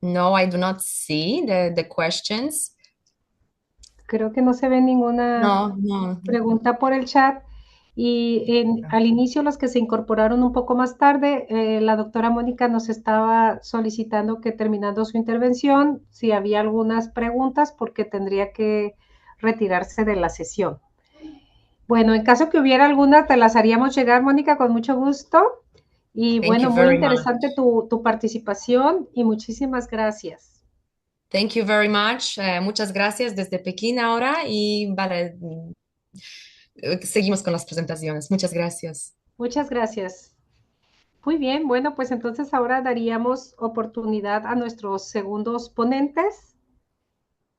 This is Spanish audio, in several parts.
No, I do not see the questions. Creo que no se ve ninguna No, no. pregunta por el chat. Y al inicio, los que se incorporaron un poco más tarde, la doctora Mónica nos estaba solicitando que terminando su intervención, si había algunas preguntas, porque tendría que retirarse de la sesión. Bueno, en caso que hubiera alguna, te las haríamos llegar, Mónica, con mucho gusto. Y Thank you bueno, muy very much. interesante tu participación y muchísimas gracias. Thank you very much. Muchas gracias desde Pekín ahora y vale, seguimos con las presentaciones. Muchas gracias. Muchas gracias. Muy bien, bueno, pues entonces ahora daríamos oportunidad a nuestros segundos ponentes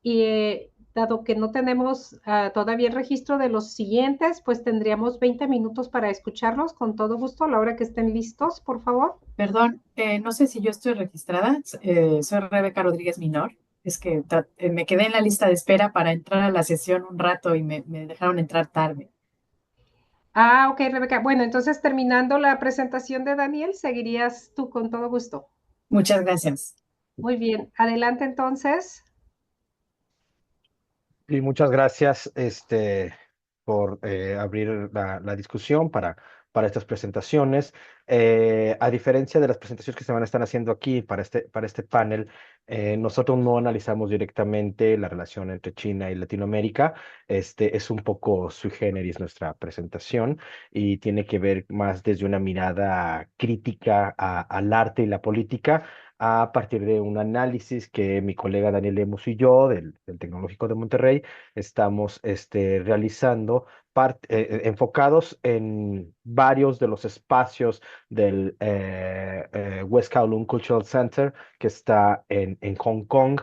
y dado que no tenemos todavía el registro de los siguientes, pues tendríamos 20 minutos para escucharlos con todo gusto a la hora que estén listos, por favor. Perdón, no sé si yo estoy registrada. Soy Rebeca Rodríguez Minor. Es que me quedé en la lista de espera para entrar a la sesión un rato y me dejaron entrar tarde. Ah, ok, Rebeca. Bueno, entonces terminando la presentación de Daniel, seguirías tú con todo gusto. Muchas gracias. Muy bien, adelante entonces. Y muchas gracias por abrir la discusión para estas presentaciones. A diferencia de las presentaciones que se van a estar haciendo aquí para este panel, nosotros no analizamos directamente la relación entre China y Latinoamérica. Es un poco sui generis nuestra presentación y tiene que ver más desde una mirada crítica al arte y la política a partir de un análisis que mi colega Daniel Lemus y yo del Tecnológico de Monterrey estamos realizando, enfocados en varios de los espacios del West Kowloon Cultural Center que está en Hong Kong.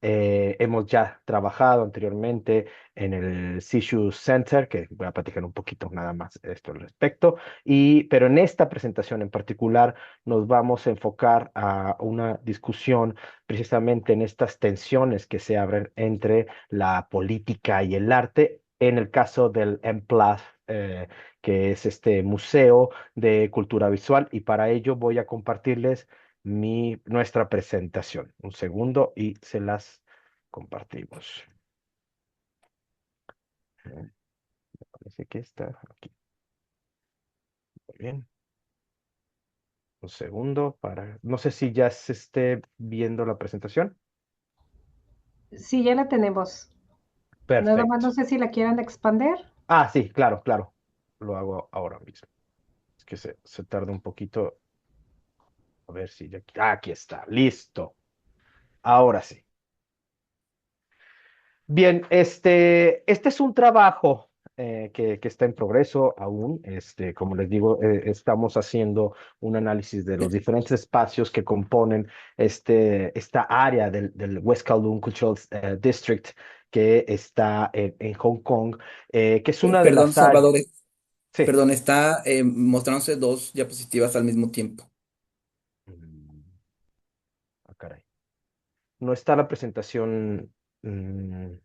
Hemos ya trabajado anteriormente en el Sishu Center, que voy a platicar un poquito nada más esto al respecto, pero en esta presentación en particular nos vamos a enfocar a una discusión precisamente en estas tensiones que se abren entre la política y el arte. En el caso del MPLAF, que es este Museo de Cultura Visual, y para ello voy a compartirles nuestra presentación. Un segundo y se las compartimos. Me parece que está aquí. Muy bien. Un segundo para... No sé si ya se esté viendo la presentación. Sí, ya la tenemos. Nada más Perfecto. no sé si la quieran expander. Ah, sí, claro, claro. Lo hago ahora mismo. Es que se tarda un poquito. A ver si ya... Aquí está. Listo. Ahora sí. Bien, este es un trabajo que está en progreso aún. Como les digo, estamos haciendo un análisis de los diferentes espacios que componen esta área del West Kowloon Cultural District que está en Hong Kong, que es una de Perdón, las áreas. Salvador, Sí. perdón, está mostrándose dos diapositivas al mismo tiempo. Mm, caray. No está la presentación. mm, a ver.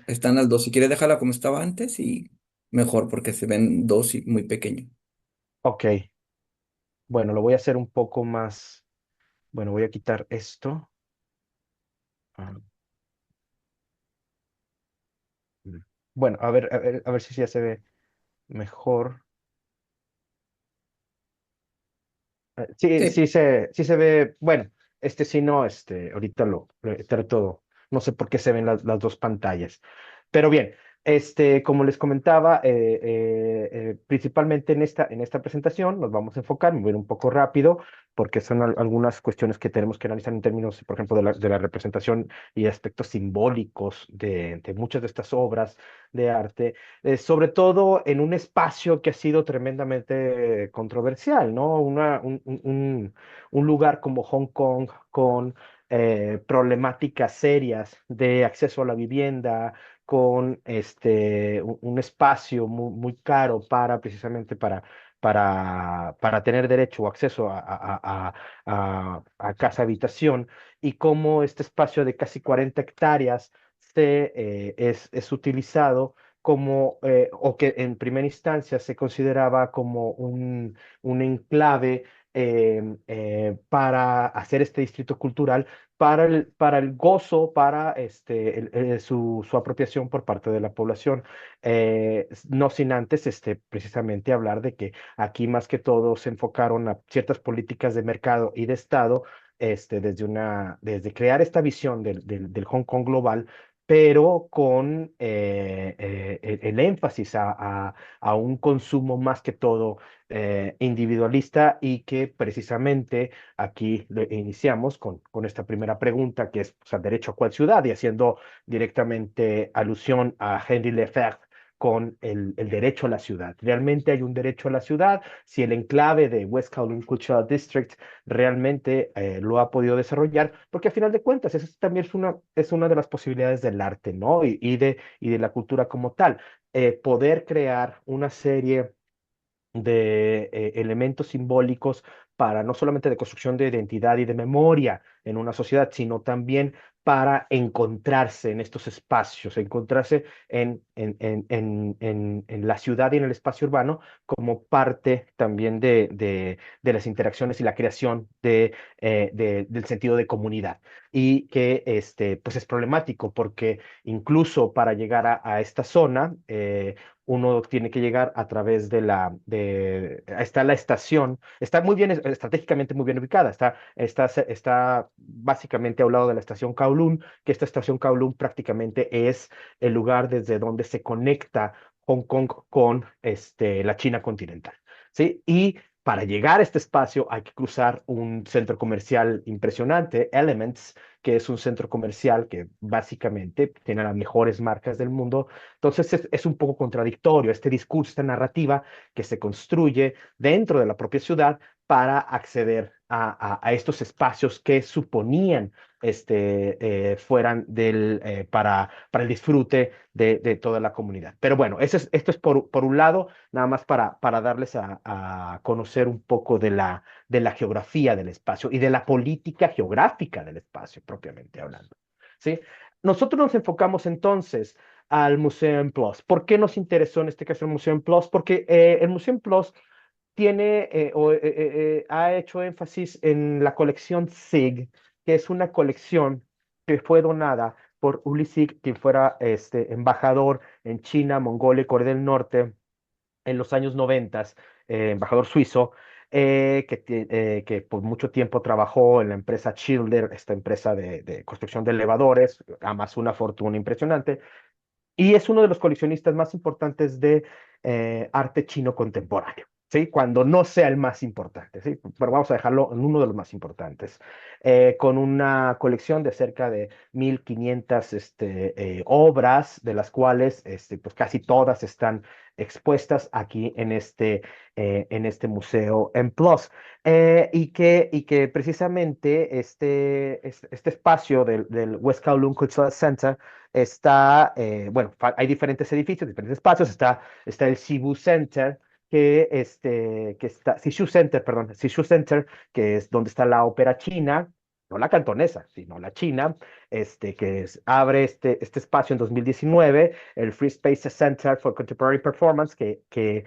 Están las dos. Si quieres dejarla como estaba antes y mejor porque se ven dos y muy pequeño. Ok. Bueno, lo voy a hacer un poco más. Bueno, voy a quitar esto. Ah, mm. Bueno, a ver si ya se ve mejor. Sí, Sí, sí se ve. Bueno, sí no, ahorita lo trato. No sé por qué se ven las dos pantallas. Pero bien, como les comentaba, principalmente en esta presentación nos vamos a enfocar, me voy a ir un poco rápido, porque son algunas cuestiones que tenemos que analizar en términos, por ejemplo, de la representación y aspectos simbólicos de muchas de estas obras de arte, sobre todo en un espacio que ha sido tremendamente controversial, ¿no? Un lugar como Hong Kong con problemáticas serias de acceso a la vivienda, con un espacio muy caro para precisamente para tener derecho o acceso a casa habitación, y cómo este espacio de casi 40 hectáreas es utilizado como, o que en primera instancia se consideraba como un enclave para hacer este distrito cultural para el gozo, para su apropiación por parte de la población. No sin antes precisamente hablar de que aquí más que todo se enfocaron a ciertas políticas de mercado y de Estado, desde crear esta visión del Hong Kong global, pero con el énfasis a un consumo más que todo individualista, y que precisamente aquí iniciamos con esta primera pregunta, que es, o sea, derecho a cuál ciudad, y haciendo directamente alusión a Henri Lefebvre con el derecho a la ciudad. ¿Realmente hay un derecho a la ciudad? Si el enclave de West Kowloon Cultural District realmente lo ha podido desarrollar, porque a final de cuentas, eso también es una de las posibilidades del arte, ¿no? Y de la cultura como tal. Poder crear una serie de elementos simbólicos para no solamente de construcción de identidad y de memoria en una sociedad, sino también para encontrarse en estos espacios, encontrarse en la ciudad y en el espacio urbano como parte también de las interacciones y la creación del sentido de comunidad. Y que pues es problemático porque incluso para llegar a esta zona, uno tiene que llegar a través está la estación, está muy bien, estratégicamente muy bien ubicada, está básicamente a un lado de la estación Kowloon, que esta estación Kowloon prácticamente es el lugar desde donde se conecta Hong Kong con la China continental, ¿sí? Y para llegar a este espacio hay que cruzar un centro comercial impresionante, Elements, que es un centro comercial que básicamente tiene las mejores marcas del mundo. Entonces es un poco contradictorio este discurso, esta narrativa que se construye dentro de la propia ciudad para acceder a estos espacios que suponían fueran para el disfrute de toda la comunidad. Pero bueno, esto es por un lado, nada más para darles a conocer un poco de la geografía del espacio y de la política geográfica del espacio, propiamente hablando. ¿Sí? Nosotros nos enfocamos entonces al Museum Plus. ¿Por qué nos interesó en este caso el Museum Plus? Porque el Museum Plus ha hecho énfasis en la colección SIG, que es una colección que fue donada por Uli Sig, quien fuera embajador en China, Mongolia y Corea del Norte en los años 90, embajador suizo, que por mucho tiempo trabajó en la empresa Schindler, esta empresa de construcción de elevadores, amasó una fortuna impresionante, y es uno de los coleccionistas más importantes de arte chino contemporáneo, ¿sí? Cuando no sea el más importante, ¿sí? Pero vamos a dejarlo en uno de los más importantes, con una colección de cerca de 1.500 obras, de las cuales pues casi todas están expuestas aquí en este museo en Plus. Y que precisamente este espacio del West Kowloon Cultural Center bueno, hay diferentes edificios, diferentes espacios. Está el Sibu Center, Sishu Center, perdón, Sishu Center, que es donde está la ópera china, no la cantonesa, sino la china, abre este espacio en 2019, el Free Space Center for Contemporary Performance, que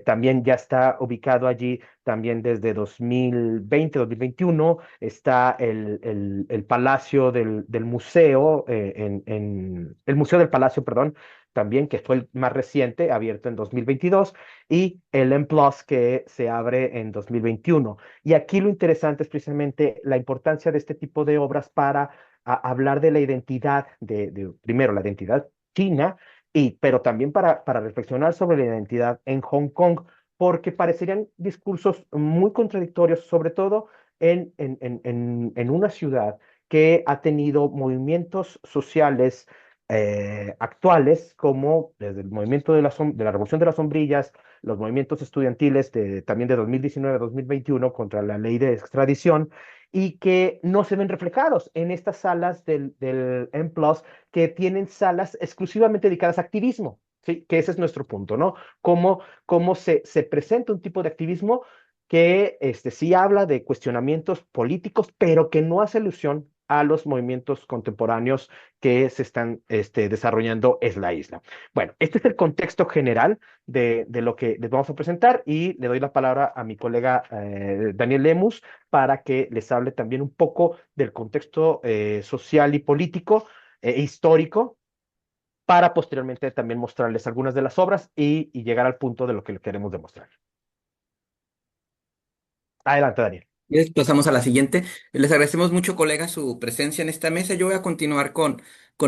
también ya está ubicado allí también desde 2020, 2021. Está el Palacio del Museo, el Museo del Palacio, perdón, también, que fue el más reciente, abierto en 2022, y el M Plus, que se abre en 2021. Y aquí lo interesante es precisamente la importancia de este tipo de obras para hablar de la identidad, primero, la identidad china, pero también para reflexionar sobre la identidad en Hong Kong, porque parecerían discursos muy contradictorios, sobre todo en una ciudad que ha tenido movimientos sociales actuales, como desde el movimiento de la Revolución de las Sombrillas, los movimientos estudiantiles también de 2019 a 2021 contra la ley de extradición, y que no se ven reflejados en estas salas del M+, que tienen salas exclusivamente dedicadas a activismo, ¿sí? Que ese es nuestro punto, ¿no? Cómo se presenta un tipo de activismo que sí habla de cuestionamientos políticos, pero que no hace alusión a los movimientos contemporáneos que se están desarrollando en la isla. Bueno, este es el contexto general de lo que les vamos a presentar y le doy la palabra a mi colega Daniel Lemus para que les hable también un poco del contexto social y político e histórico para posteriormente también mostrarles algunas de las obras y llegar al punto de lo que le queremos demostrar. Adelante, Daniel. Y pasamos a la siguiente. Les agradecemos mucho, colegas, su presencia en esta mesa. Yo voy a continuar con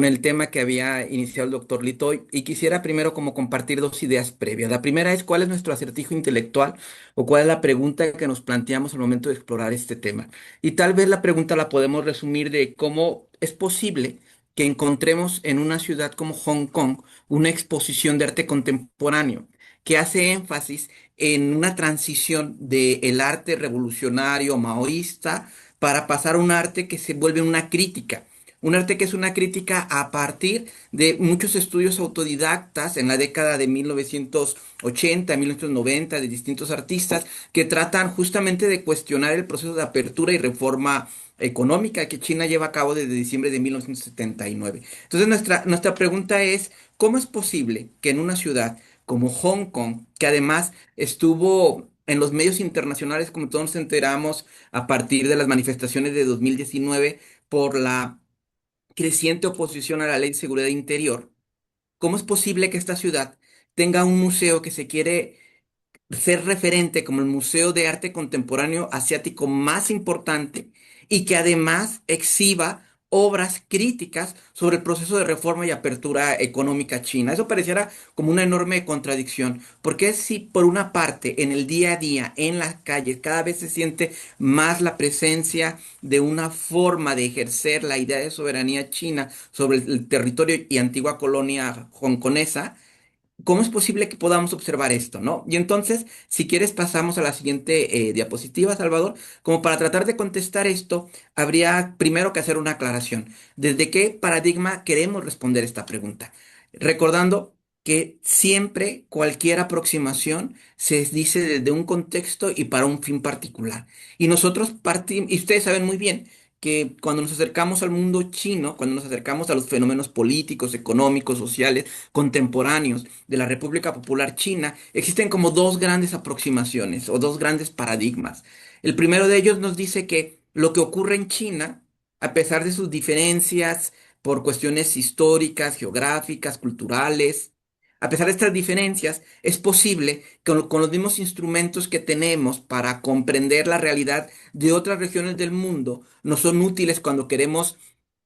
el tema que había iniciado el doctor Litoy y quisiera primero como compartir dos ideas previas. La primera es cuál es nuestro acertijo intelectual o cuál es la pregunta que nos planteamos al momento de explorar este tema. Y tal vez la pregunta la podemos resumir de cómo es posible que encontremos en una ciudad como Hong Kong una exposición de arte contemporáneo que hace énfasis en una transición del arte revolucionario maoísta para pasar a un arte que se vuelve una crítica. Un arte que es una crítica a partir de muchos estudios autodidactas en la década de 1980, 1990, de distintos artistas que tratan justamente de cuestionar el proceso de apertura y reforma económica que China lleva a cabo desde diciembre de 1979. Entonces nuestra pregunta es, ¿cómo es posible que en una ciudad como Hong Kong, que además estuvo en los medios internacionales, como todos nos enteramos, a partir de las manifestaciones de 2019 por la creciente oposición a la Ley de Seguridad Interior? ¿Cómo es posible que esta ciudad tenga un museo que se quiere ser referente como el museo de arte contemporáneo asiático más importante y que además exhiba obras críticas sobre el proceso de reforma y apertura económica china? Eso pareciera como una enorme contradicción, porque si por una parte en el día a día, en las calles, cada vez se siente más la presencia de una forma de ejercer la idea de soberanía china sobre el territorio y antigua colonia hongkonesa, ¿cómo es posible que podamos observar esto, no? Y entonces, si quieres, pasamos a la siguiente diapositiva, Salvador. Como para tratar de contestar esto, habría primero que hacer una aclaración. ¿Desde qué paradigma queremos responder esta pregunta? Recordando que siempre cualquier aproximación se dice desde un contexto y para un fin particular. Y nosotros partimos, y ustedes saben muy bien, que cuando nos acercamos al mundo chino, cuando nos acercamos a los fenómenos políticos, económicos, sociales, contemporáneos de la República Popular China, existen como dos grandes aproximaciones o dos grandes paradigmas. El primero de ellos nos dice que lo que ocurre en China, a pesar de sus diferencias por cuestiones históricas, geográficas, culturales, a pesar de estas diferencias, es posible que con los mismos instrumentos que tenemos para comprender la realidad de otras regiones del mundo, nos son útiles cuando queremos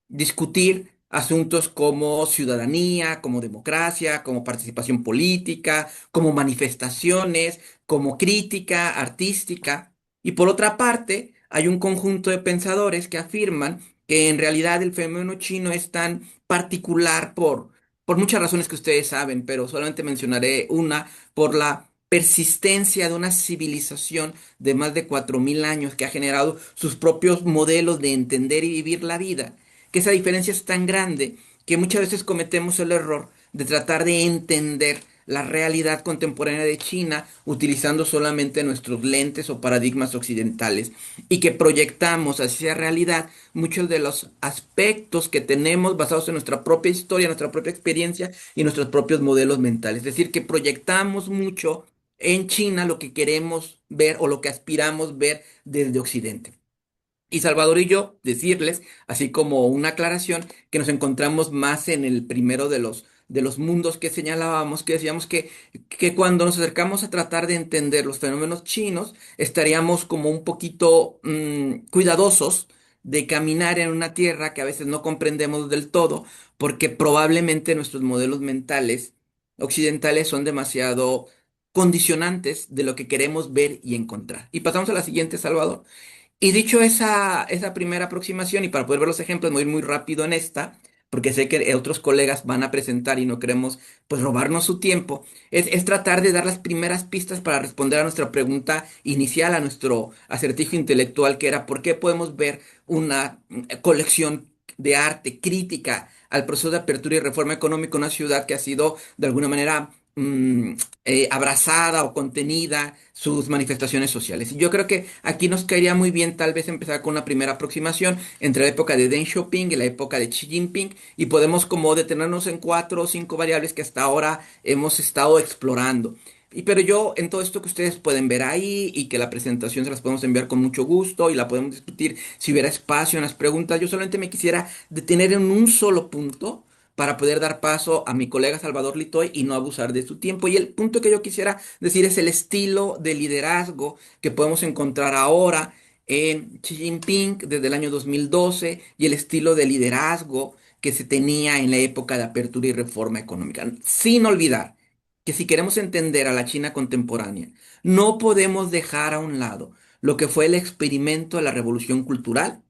discutir asuntos como ciudadanía, como democracia, como participación política, como manifestaciones, como crítica artística. Y por otra parte, hay un conjunto de pensadores que afirman que en realidad el fenómeno chino es tan particular por muchas razones que ustedes saben, pero solamente mencionaré una, por la persistencia de una civilización de más de 4.000 años que ha generado sus propios modelos de entender y vivir la vida, que esa diferencia es tan grande que muchas veces cometemos el error de tratar de entender la realidad contemporánea de China utilizando solamente nuestros lentes o paradigmas occidentales y que proyectamos hacia esa realidad muchos de los aspectos que tenemos basados en nuestra propia historia, nuestra propia experiencia y nuestros propios modelos mentales. Es decir, que proyectamos mucho en China lo que queremos ver o lo que aspiramos ver desde Occidente. Y Salvador y yo decirles, así como una aclaración, que nos encontramos más en el primero de los mundos que señalábamos, que decíamos que cuando nos acercamos a tratar de entender los fenómenos chinos, estaríamos como un poquito cuidadosos de caminar en una tierra que a veces no comprendemos del todo, porque probablemente nuestros modelos mentales occidentales son demasiado condicionantes de lo que queremos ver y encontrar. Y pasamos a la siguiente, Salvador. Y dicho esa primera aproximación, y para poder ver los ejemplos, me voy a ir muy rápido en esta, porque sé que otros colegas van a presentar y no queremos pues robarnos su tiempo, es tratar de dar las primeras pistas para responder a nuestra pregunta inicial, a nuestro acertijo intelectual, que era ¿por qué podemos ver una colección de arte crítica al proceso de apertura y reforma económica en una ciudad que ha sido de alguna manera mm, abrazada o contenida sus manifestaciones sociales. Y yo creo que aquí nos caería muy bien tal vez empezar con una primera aproximación entre la época de Deng Xiaoping y la época de Xi Jinping y podemos como detenernos en 4 o 5 variables que hasta ahora hemos estado explorando. Pero yo, en todo esto que ustedes pueden ver ahí y que la presentación se las podemos enviar con mucho gusto y la podemos discutir si hubiera espacio en las preguntas, yo solamente me quisiera detener en un solo punto para poder dar paso a mi colega Salvador Litoy y no abusar de su tiempo. Y el punto que yo quisiera decir es el estilo de liderazgo que podemos encontrar ahora en Xi Jinping desde el año 2012 y el estilo de liderazgo que se tenía en la época de apertura y reforma económica. Sin olvidar que si queremos entender a la China contemporánea, no podemos dejar a un lado lo que fue el experimento de la revolución cultural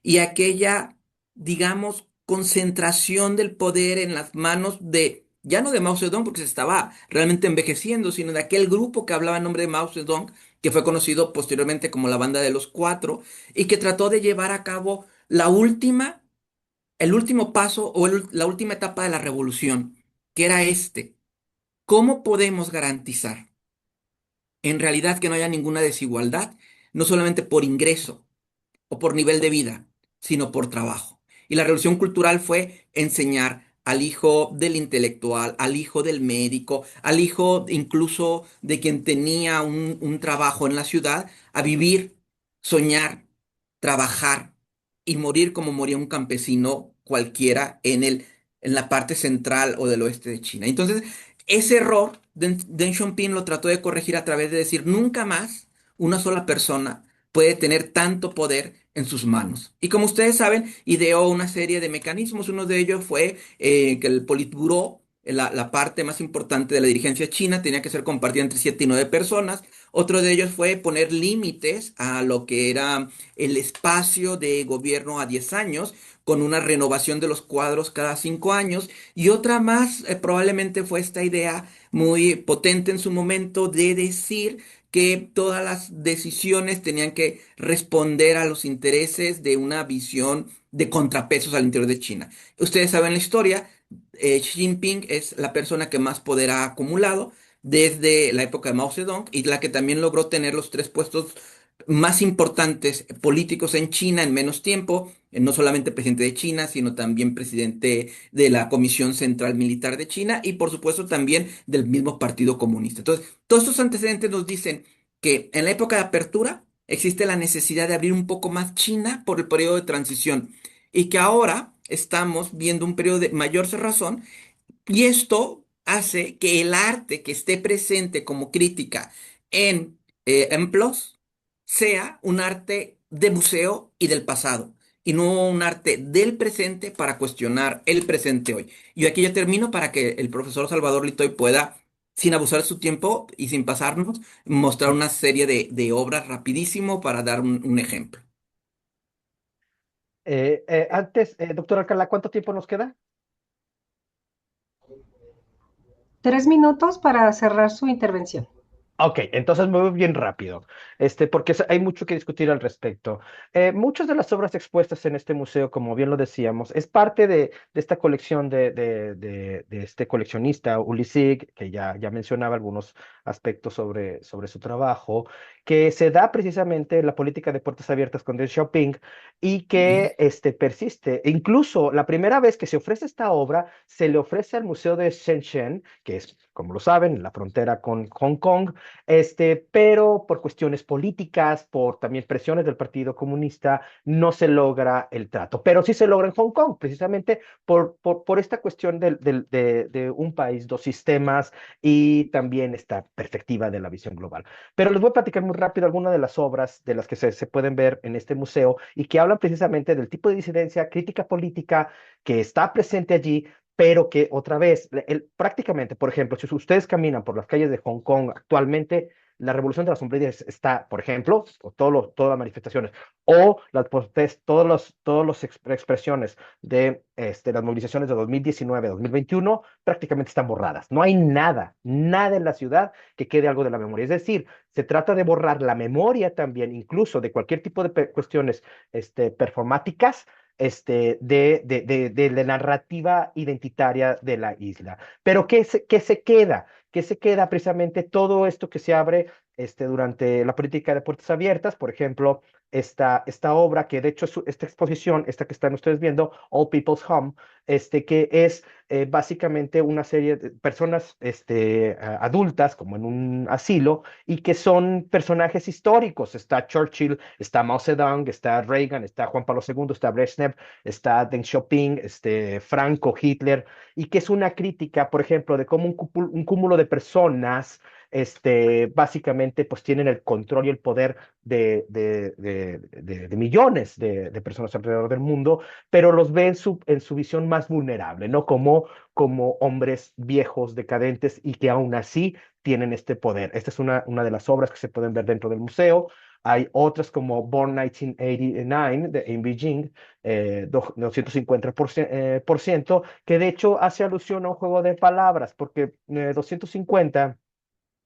y aquella, digamos, concentración del poder en las manos de, ya no de Mao Zedong, porque se estaba realmente envejeciendo, sino de aquel grupo que hablaba en nombre de Mao Zedong, que fue conocido posteriormente como la Banda de los Cuatro, y que trató de llevar a cabo la última, el último paso o la última etapa de la revolución, que era este. ¿Cómo podemos garantizar en realidad que no haya ninguna desigualdad, no solamente por ingreso o por nivel de vida, sino por trabajo? Y la revolución cultural fue enseñar al hijo del intelectual, al hijo del médico, al hijo incluso de quien tenía un trabajo en la ciudad, a vivir, soñar, trabajar y morir como moría un campesino cualquiera en la parte central o del oeste de China. Entonces, ese error, Deng Xiaoping lo trató de corregir a través de decir, nunca más una sola persona puede tener tanto poder en sus manos. Y como ustedes saben, ideó una serie de mecanismos. Uno de ellos fue que el Politburó, la parte más importante de la dirigencia china, tenía que ser compartida entre 7 y 9 personas. Otro de ellos fue poner límites a lo que era el espacio de gobierno a 10 años, con una renovación de los cuadros cada 5 años. Y otra más, probablemente fue esta idea muy potente en su momento de decir que todas las decisiones tenían que responder a los intereses de una visión de contrapesos al interior de China. Ustedes saben la historia, Xi Jinping es la persona que más poder ha acumulado desde la época de Mao Zedong y la que también logró tener los 3 puestos más importantes políticos en China en menos tiempo, no solamente presidente de China, sino también presidente de la Comisión Central Militar de China y por supuesto también del mismo Partido Comunista. Entonces, todos estos antecedentes nos dicen que en la época de apertura existe la necesidad de abrir un poco más China por el periodo de transición y que ahora estamos viendo un periodo de mayor cerrazón y esto hace que el arte que esté presente como crítica en PLOS sea un arte de museo y del pasado, y no un arte del presente para cuestionar el presente hoy. Y aquí ya termino para que el profesor Salvador Litoy pueda, sin abusar de su tiempo y sin pasarnos, mostrar una serie de obras rapidísimo para dar un ejemplo. Antes, doctor Alcalá, ¿cuánto tiempo nos queda? 3 minutos para cerrar su intervención. Ok, entonces me voy bien rápido, porque hay mucho que discutir al respecto. Muchas de las obras expuestas en este museo, como bien lo decíamos, es parte de esta colección de este coleccionista, Uli Sig, que ya mencionaba algunos aspectos sobre su trabajo, que se da precisamente en la política de puertas abiertas con Deng Xiaoping y que persiste. E incluso la primera vez que se ofrece esta obra, se le ofrece al Museo de Shenzhen, que es, como lo saben, la frontera con Hong Kong, pero por cuestiones políticas, por también presiones del Partido Comunista, no se logra el trato. Pero sí se logra en Hong Kong, precisamente por esta cuestión de un país, dos sistemas y también esta perspectiva de la visión global. Pero les voy a platicar muy rápido algunas de las obras de las que se pueden ver en este museo y que hablan precisamente del tipo de disidencia, crítica política que está presente allí, pero que otra vez, prácticamente, por ejemplo, si ustedes caminan por las calles de Hong Kong actualmente, la revolución de las sombrillas está, por ejemplo, o todas las manifestaciones, o todas las expresiones de las movilizaciones de 2019, 2021, prácticamente están borradas. No hay nada, nada en la ciudad que quede algo de la memoria. Es decir, se trata de borrar la memoria también, incluso de cualquier tipo de cuestiones performáticas, de la narrativa identitaria de la isla. Pero ¿qué se queda? ¿Qué se queda precisamente todo esto que se abre durante la política de puertas abiertas? Por ejemplo, esta obra, que de hecho esta exposición, esta que están ustedes viendo, All People's Home, que es básicamente una serie de personas adultas, como en un asilo, y que son personajes históricos. Está Churchill, está Mao Zedong, está Reagan, está Juan Pablo II, está Brezhnev, está Deng Xiaoping, Franco, Hitler, y que es una crítica, por ejemplo, de cómo un cúmulo de personas básicamente pues tienen el control y el poder de millones de personas alrededor del mundo, pero los ve en su visión más vulnerable, ¿no? Como hombres viejos, decadentes, y que aún así tienen este poder. Esta es una de las obras que se pueden ver dentro del museo. Hay otras como Born 1989 en Beijing, 250%, que de hecho hace alusión a un juego de palabras, porque 250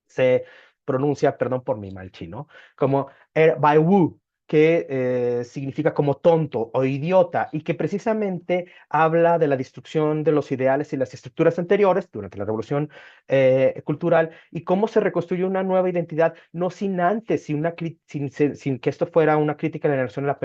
se pronuncia, perdón por mi mal chino, como Bai Wu, que significa como tonto o idiota, y que precisamente habla de la destrucción de los ideales y las estructuras anteriores durante la revolución cultural, y cómo se reconstruye una nueva identidad, no sin antes, sin que esto fuera una crítica de la nación a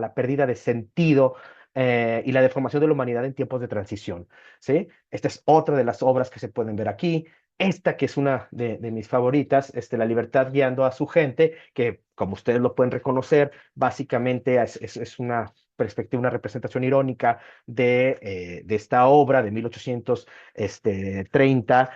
la pérdida de sentido y la deformación de la humanidad en tiempos de transición. ¿Sí? Esta es otra de las obras que se pueden ver aquí. Esta que es una de mis favoritas, La libertad guiando a su gente, que como ustedes lo pueden reconocer, básicamente es una perspectiva, una representación irónica de esta obra de 1830,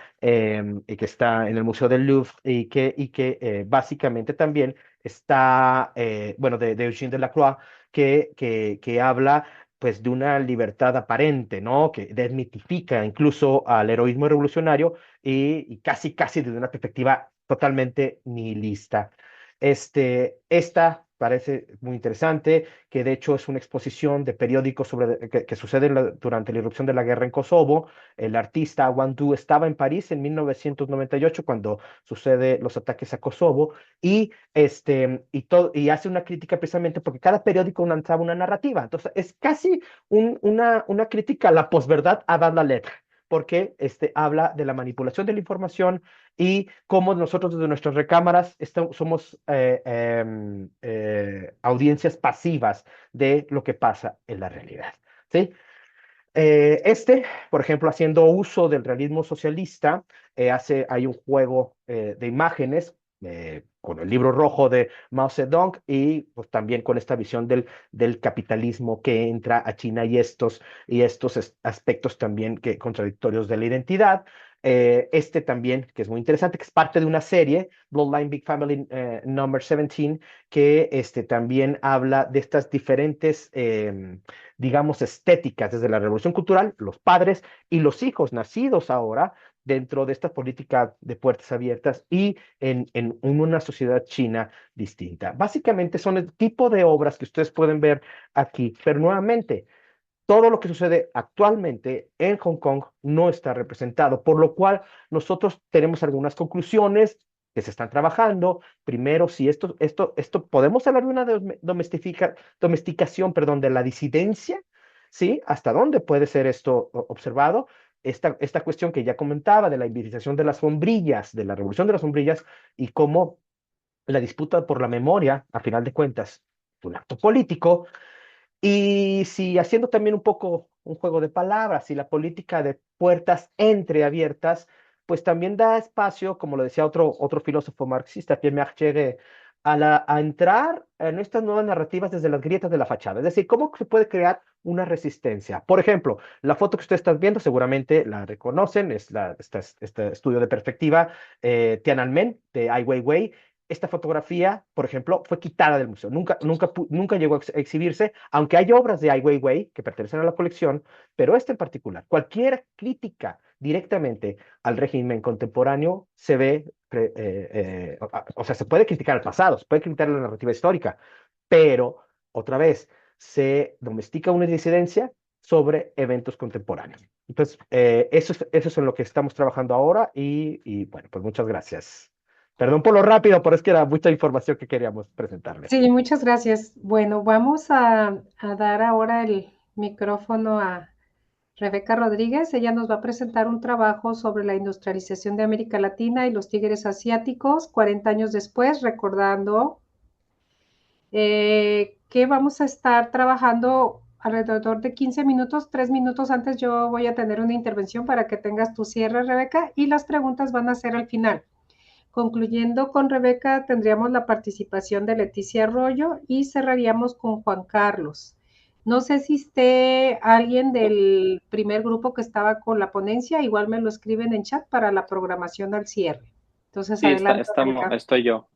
y que está en el Museo del Louvre, y que básicamente también está, bueno, de Eugène Delacroix, que habla pues de una libertad aparente, ¿no? Que desmitifica incluso al heroísmo revolucionario y casi desde una perspectiva totalmente nihilista. Esta parece muy interesante, que de hecho es una exposición de periódicos que sucede durante la irrupción de la guerra en Kosovo. El artista Wan Du estaba en París en 1998 cuando sucede los ataques a Kosovo, y hace una crítica precisamente porque cada periódico lanzaba una narrativa. Entonces es casi una crítica a la posverdad a dar la letra, porque habla de la manipulación de la información y cómo nosotros desde nuestras recámaras somos audiencias pasivas de lo que pasa en la realidad. ¿Sí? Por ejemplo, haciendo uso del realismo socialista, hay un juego de imágenes con el libro rojo de Mao Zedong, y pues también con esta visión del capitalismo que entra a China, y estos aspectos también contradictorios de la identidad. También, que es muy interesante, que es parte de una serie, Bloodline Big Family Number 17, que también habla de estas diferentes digamos, estéticas desde la revolución cultural, los padres y los hijos nacidos ahora dentro de esta política de puertas abiertas y en una sociedad china distinta. Básicamente son el tipo de obras que ustedes pueden ver aquí, pero nuevamente, todo lo que sucede actualmente en Hong Kong no está representado, por lo cual nosotros tenemos algunas conclusiones que se están trabajando. Primero, si podemos hablar de una domesticación, perdón, de la disidencia, ¿sí? ¿Hasta dónde puede ser esto observado? Esta cuestión que ya comentaba de la invisibilización de las sombrillas, de la revolución de las sombrillas, y cómo la disputa por la memoria, a final de cuentas, es un acto político. Y si haciendo también un poco un juego de palabras, y la política de puertas entreabiertas, pues también da espacio, como lo decía otro filósofo marxista, Pierre Marcheret, a entrar en estas nuevas narrativas desde las grietas de la fachada. Es decir, ¿cómo se puede crear una resistencia? Por ejemplo, la foto que ustedes están viendo, seguramente la reconocen, es este estudio de perspectiva, Tiananmen, de Ai Weiwei. Esta fotografía, por ejemplo, fue quitada del museo. Nunca llegó a exhibirse, aunque hay obras de Ai Weiwei que pertenecen a la colección, pero esta en particular, cualquier crítica directamente al régimen contemporáneo se ve, o sea, se puede criticar al pasado, se puede criticar la narrativa histórica, pero otra vez se domestica una disidencia sobre eventos contemporáneos. Entonces, eso es en lo que estamos trabajando ahora, y bueno, pues muchas gracias. Perdón por lo rápido, pero es que era mucha información que queríamos presentarles. Sí, muchas gracias. Bueno, vamos a dar ahora el micrófono a Rebeca Rodríguez. Ella nos va a presentar un trabajo sobre la industrialización de América Latina y los tigres asiáticos 40 años después, recordando que vamos a estar trabajando alrededor de 15 minutos, 3 minutos antes yo voy a tener una intervención para que tengas tu cierre, Rebeca, y las preguntas van a ser al final. Concluyendo con Rebeca, tendríamos la participación de Leticia Arroyo y cerraríamos con Juan Carlos. No sé si esté alguien del primer grupo que estaba con la ponencia, igual me lo escriben en chat para la programación al cierre. Entonces, Sí, adelante, Rebeca. estoy yo.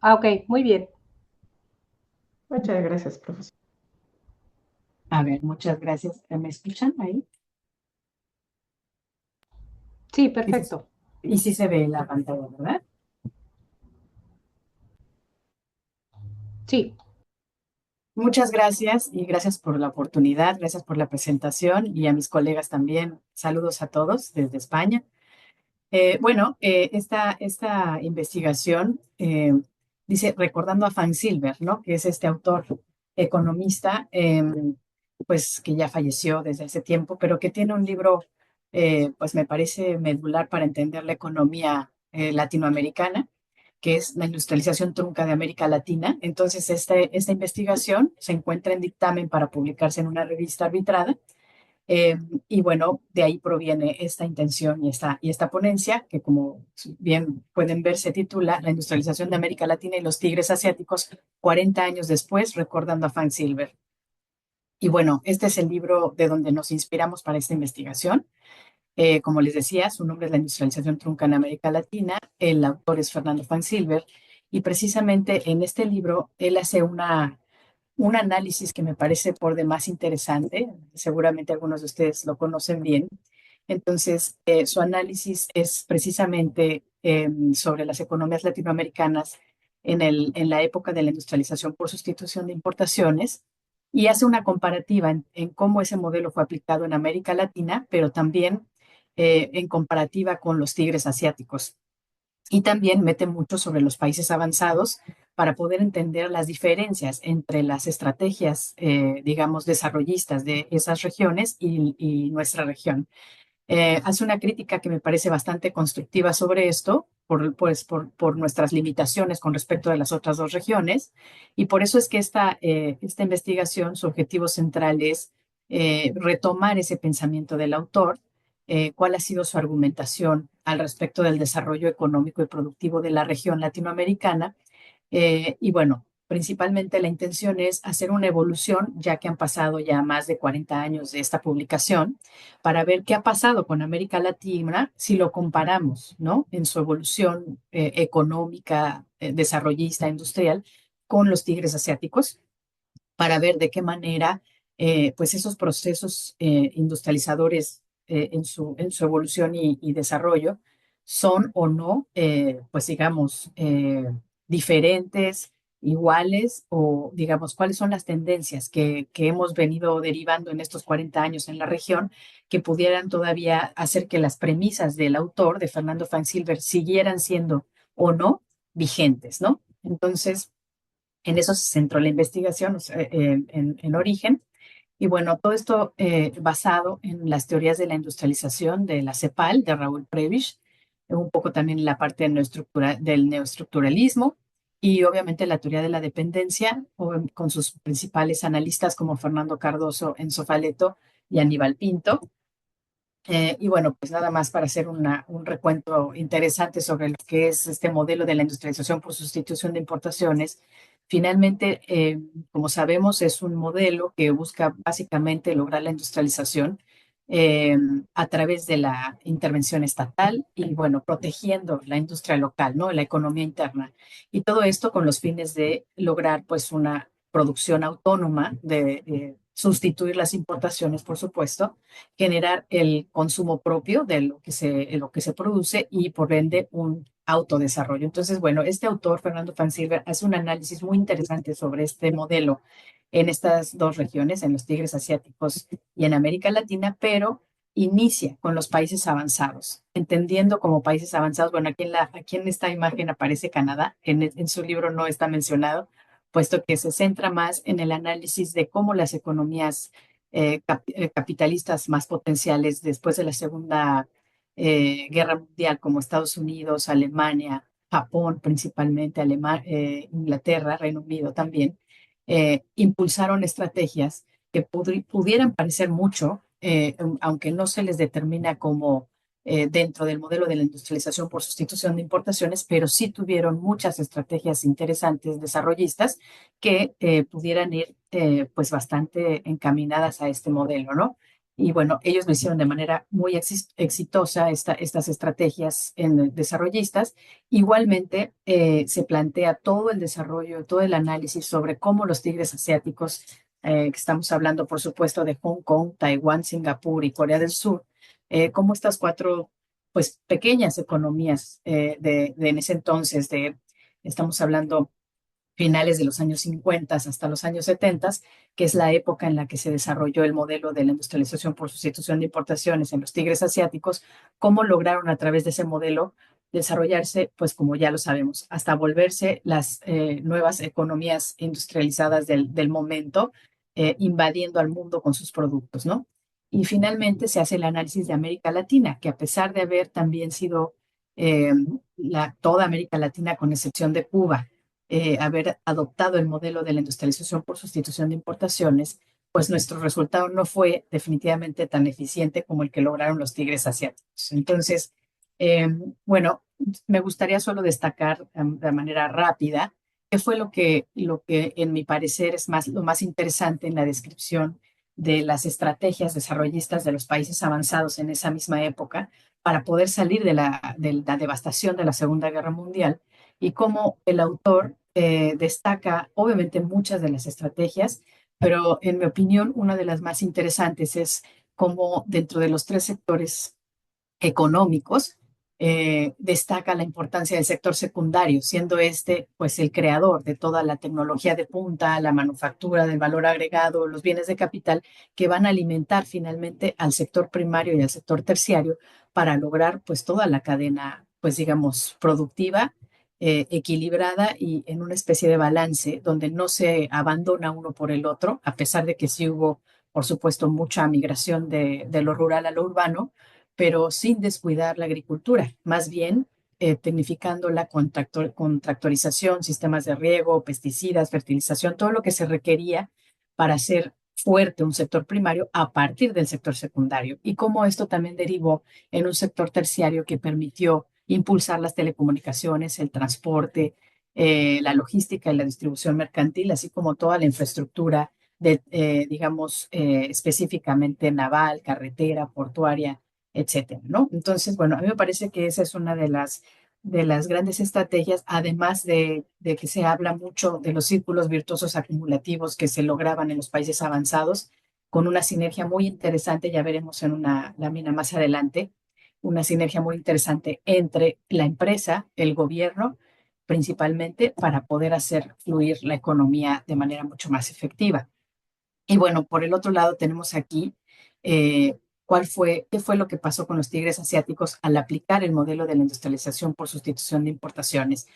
Ah, ok, muy bien. Muchas gracias, profesor. A ver, muchas gracias. ¿Me escuchan ahí? Sí, perfecto. Y sí se ve la pantalla, ¿verdad? Sí. Muchas gracias y gracias por la oportunidad, gracias por la presentación y a mis colegas también. Saludos a todos desde España. Esta investigación dice, recordando a Frank Silver, ¿no? Que es este autor economista, pues que ya falleció desde hace tiempo, pero que tiene un libro, pues me parece medular para entender la economía latinoamericana, que es la industrialización trunca de América Latina. Entonces, esta investigación se encuentra en dictamen para publicarse en una revista arbitrada. Y bueno, de ahí proviene esta intención y esta ponencia, que como bien pueden ver, se titula La industrialización de América Latina y los tigres asiáticos 40 años después, recordando a Frank Silver. Y bueno, este es el libro de donde nos inspiramos para esta investigación. Como les decía, su nombre es La industrialización trunca en América Latina. El autor es Fernando Frank Silver. Y precisamente en este libro, él hace un análisis que me parece por demás interesante. Seguramente algunos de ustedes lo conocen bien. Entonces, su análisis es precisamente sobre las economías latinoamericanas en la época de la industrialización por sustitución de importaciones y hace una comparativa en cómo ese modelo fue aplicado en América Latina, pero también en comparativa con los tigres asiáticos. Y también mete mucho sobre los países avanzados para poder entender las diferencias entre las estrategias, digamos, desarrollistas de esas regiones y nuestra región. Hace una crítica que me parece bastante constructiva sobre esto, por nuestras limitaciones con respecto de las otras dos regiones, y por eso es que esta investigación, su objetivo central es retomar ese pensamiento del autor, cuál ha sido su argumentación al respecto del desarrollo económico y productivo de la región latinoamericana. Y bueno, principalmente la intención es hacer una evolución, ya que han pasado ya más de 40 años de esta publicación, para ver qué ha pasado con América Latina si lo comparamos, ¿no? En su evolución económica, desarrollista, industrial, con los tigres asiáticos, para ver de qué manera, pues esos procesos industrializadores en su evolución y desarrollo son o no, pues digamos, diferentes, iguales, o digamos, cuáles son las tendencias que hemos venido derivando en estos 40 años en la región que pudieran todavía hacer que las premisas del autor, de Fernando Frank Silver, siguieran siendo o no vigentes, ¿no? Entonces, en eso se centró la investigación, o sea, en origen. Y bueno, todo esto basado en las teorías de la industrialización de la CEPAL, de Raúl Prebisch, un poco también en la parte del neoestructuralismo y obviamente la teoría de la dependencia, con sus principales analistas como Fernando Cardoso, Enzo Faleto y Aníbal Pinto. Y bueno, pues nada más para hacer un recuento interesante sobre lo que es este modelo de la industrialización por sustitución de importaciones. Finalmente, como sabemos, es un modelo que busca básicamente lograr la industrialización eh, a través de la intervención estatal y, bueno, protegiendo la industria local, ¿no? La economía interna. Y todo esto con los fines de lograr, pues, una producción autónoma, de sustituir las importaciones, por supuesto, generar el consumo propio de lo que se produce y por ende un autodesarrollo. Entonces, bueno, este autor, Fernando Frank Silver, hace un análisis muy interesante sobre este modelo en estas dos regiones, en los tigres asiáticos y en América Latina, pero inicia con los países avanzados, entendiendo como países avanzados, bueno, aquí en esta imagen aparece Canadá, en su libro no está mencionado, puesto que se centra más en el análisis de cómo las economías capitalistas más potenciales después de la Segunda Guerra Mundial, como Estados Unidos, Alemania, Japón principalmente, Inglaterra, Reino Unido también, impulsaron estrategias que pudieran parecer mucho, aunque no se les determina como dentro del modelo de la industrialización por sustitución de importaciones, pero sí tuvieron muchas estrategias interesantes desarrollistas que pudieran ir pues bastante encaminadas a este modelo, ¿no? Y bueno, ellos lo hicieron de manera muy exitosa, estas estrategias desarrollistas. Igualmente, se plantea todo el desarrollo, todo el análisis sobre cómo los tigres asiáticos, que estamos hablando, por supuesto, de Hong Kong, Taiwán, Singapur y Corea del Sur, cómo estas cuatro, pues, pequeñas economías en ese entonces, estamos hablando finales de los años 50 hasta los años 70, que es la época en la que se desarrolló el modelo de la industrialización por sustitución de importaciones en los tigres asiáticos, cómo lograron a través de ese modelo desarrollarse, pues como ya lo sabemos, hasta volverse las nuevas economías industrializadas del momento, invadiendo al mundo con sus productos, ¿no? Y finalmente se hace el análisis de América Latina, que a pesar de haber también sido eh, toda América Latina, con excepción de Cuba, haber adoptado el modelo de la industrialización por sustitución de importaciones, pues nuestro resultado no fue definitivamente tan eficiente como el que lograron los tigres asiáticos. Entonces, eh, bueno, me gustaría solo destacar de manera rápida qué fue lo que en mi parecer es lo más interesante en la descripción de las estrategias desarrollistas de los países avanzados en esa misma época para poder salir de la devastación de la Segunda Guerra Mundial, y cómo el autor destaca obviamente muchas de las estrategias, pero en mi opinión una de las más interesantes es cómo dentro de los tres sectores económicos destaca la importancia del sector secundario, siendo este pues el creador de toda la tecnología de punta, la manufactura del valor agregado, los bienes de capital que van a alimentar finalmente al sector primario y al sector terciario para lograr pues toda la cadena, pues digamos, productiva, equilibrada y en una especie de balance donde no se abandona uno por el otro, a pesar de que sí hubo, por supuesto, mucha migración de lo rural a lo urbano, pero sin descuidar la agricultura, más bien tecnificando la contractorización, sistemas de riego, pesticidas, fertilización, todo lo que se requería para hacer fuerte un sector primario a partir del sector secundario, y cómo esto también derivó en un sector terciario que permitió impulsar las telecomunicaciones, el transporte, la logística y la distribución mercantil, así como toda la infraestructura digamos, específicamente naval, carretera, portuaria, etcétera, ¿no? Entonces, bueno, a mí me parece que esa es una de las grandes estrategias, además de que se habla mucho de los círculos virtuosos acumulativos que se lograban en los países avanzados, con una sinergia muy interesante, ya veremos en una lámina más adelante, una sinergia muy interesante entre la empresa, el gobierno, principalmente para poder hacer fluir la economía de manera mucho más efectiva. Y bueno, por el otro lado tenemos aquí qué fue lo que pasó con los tigres asiáticos al aplicar el modelo de la industrialización por sustitución de importaciones,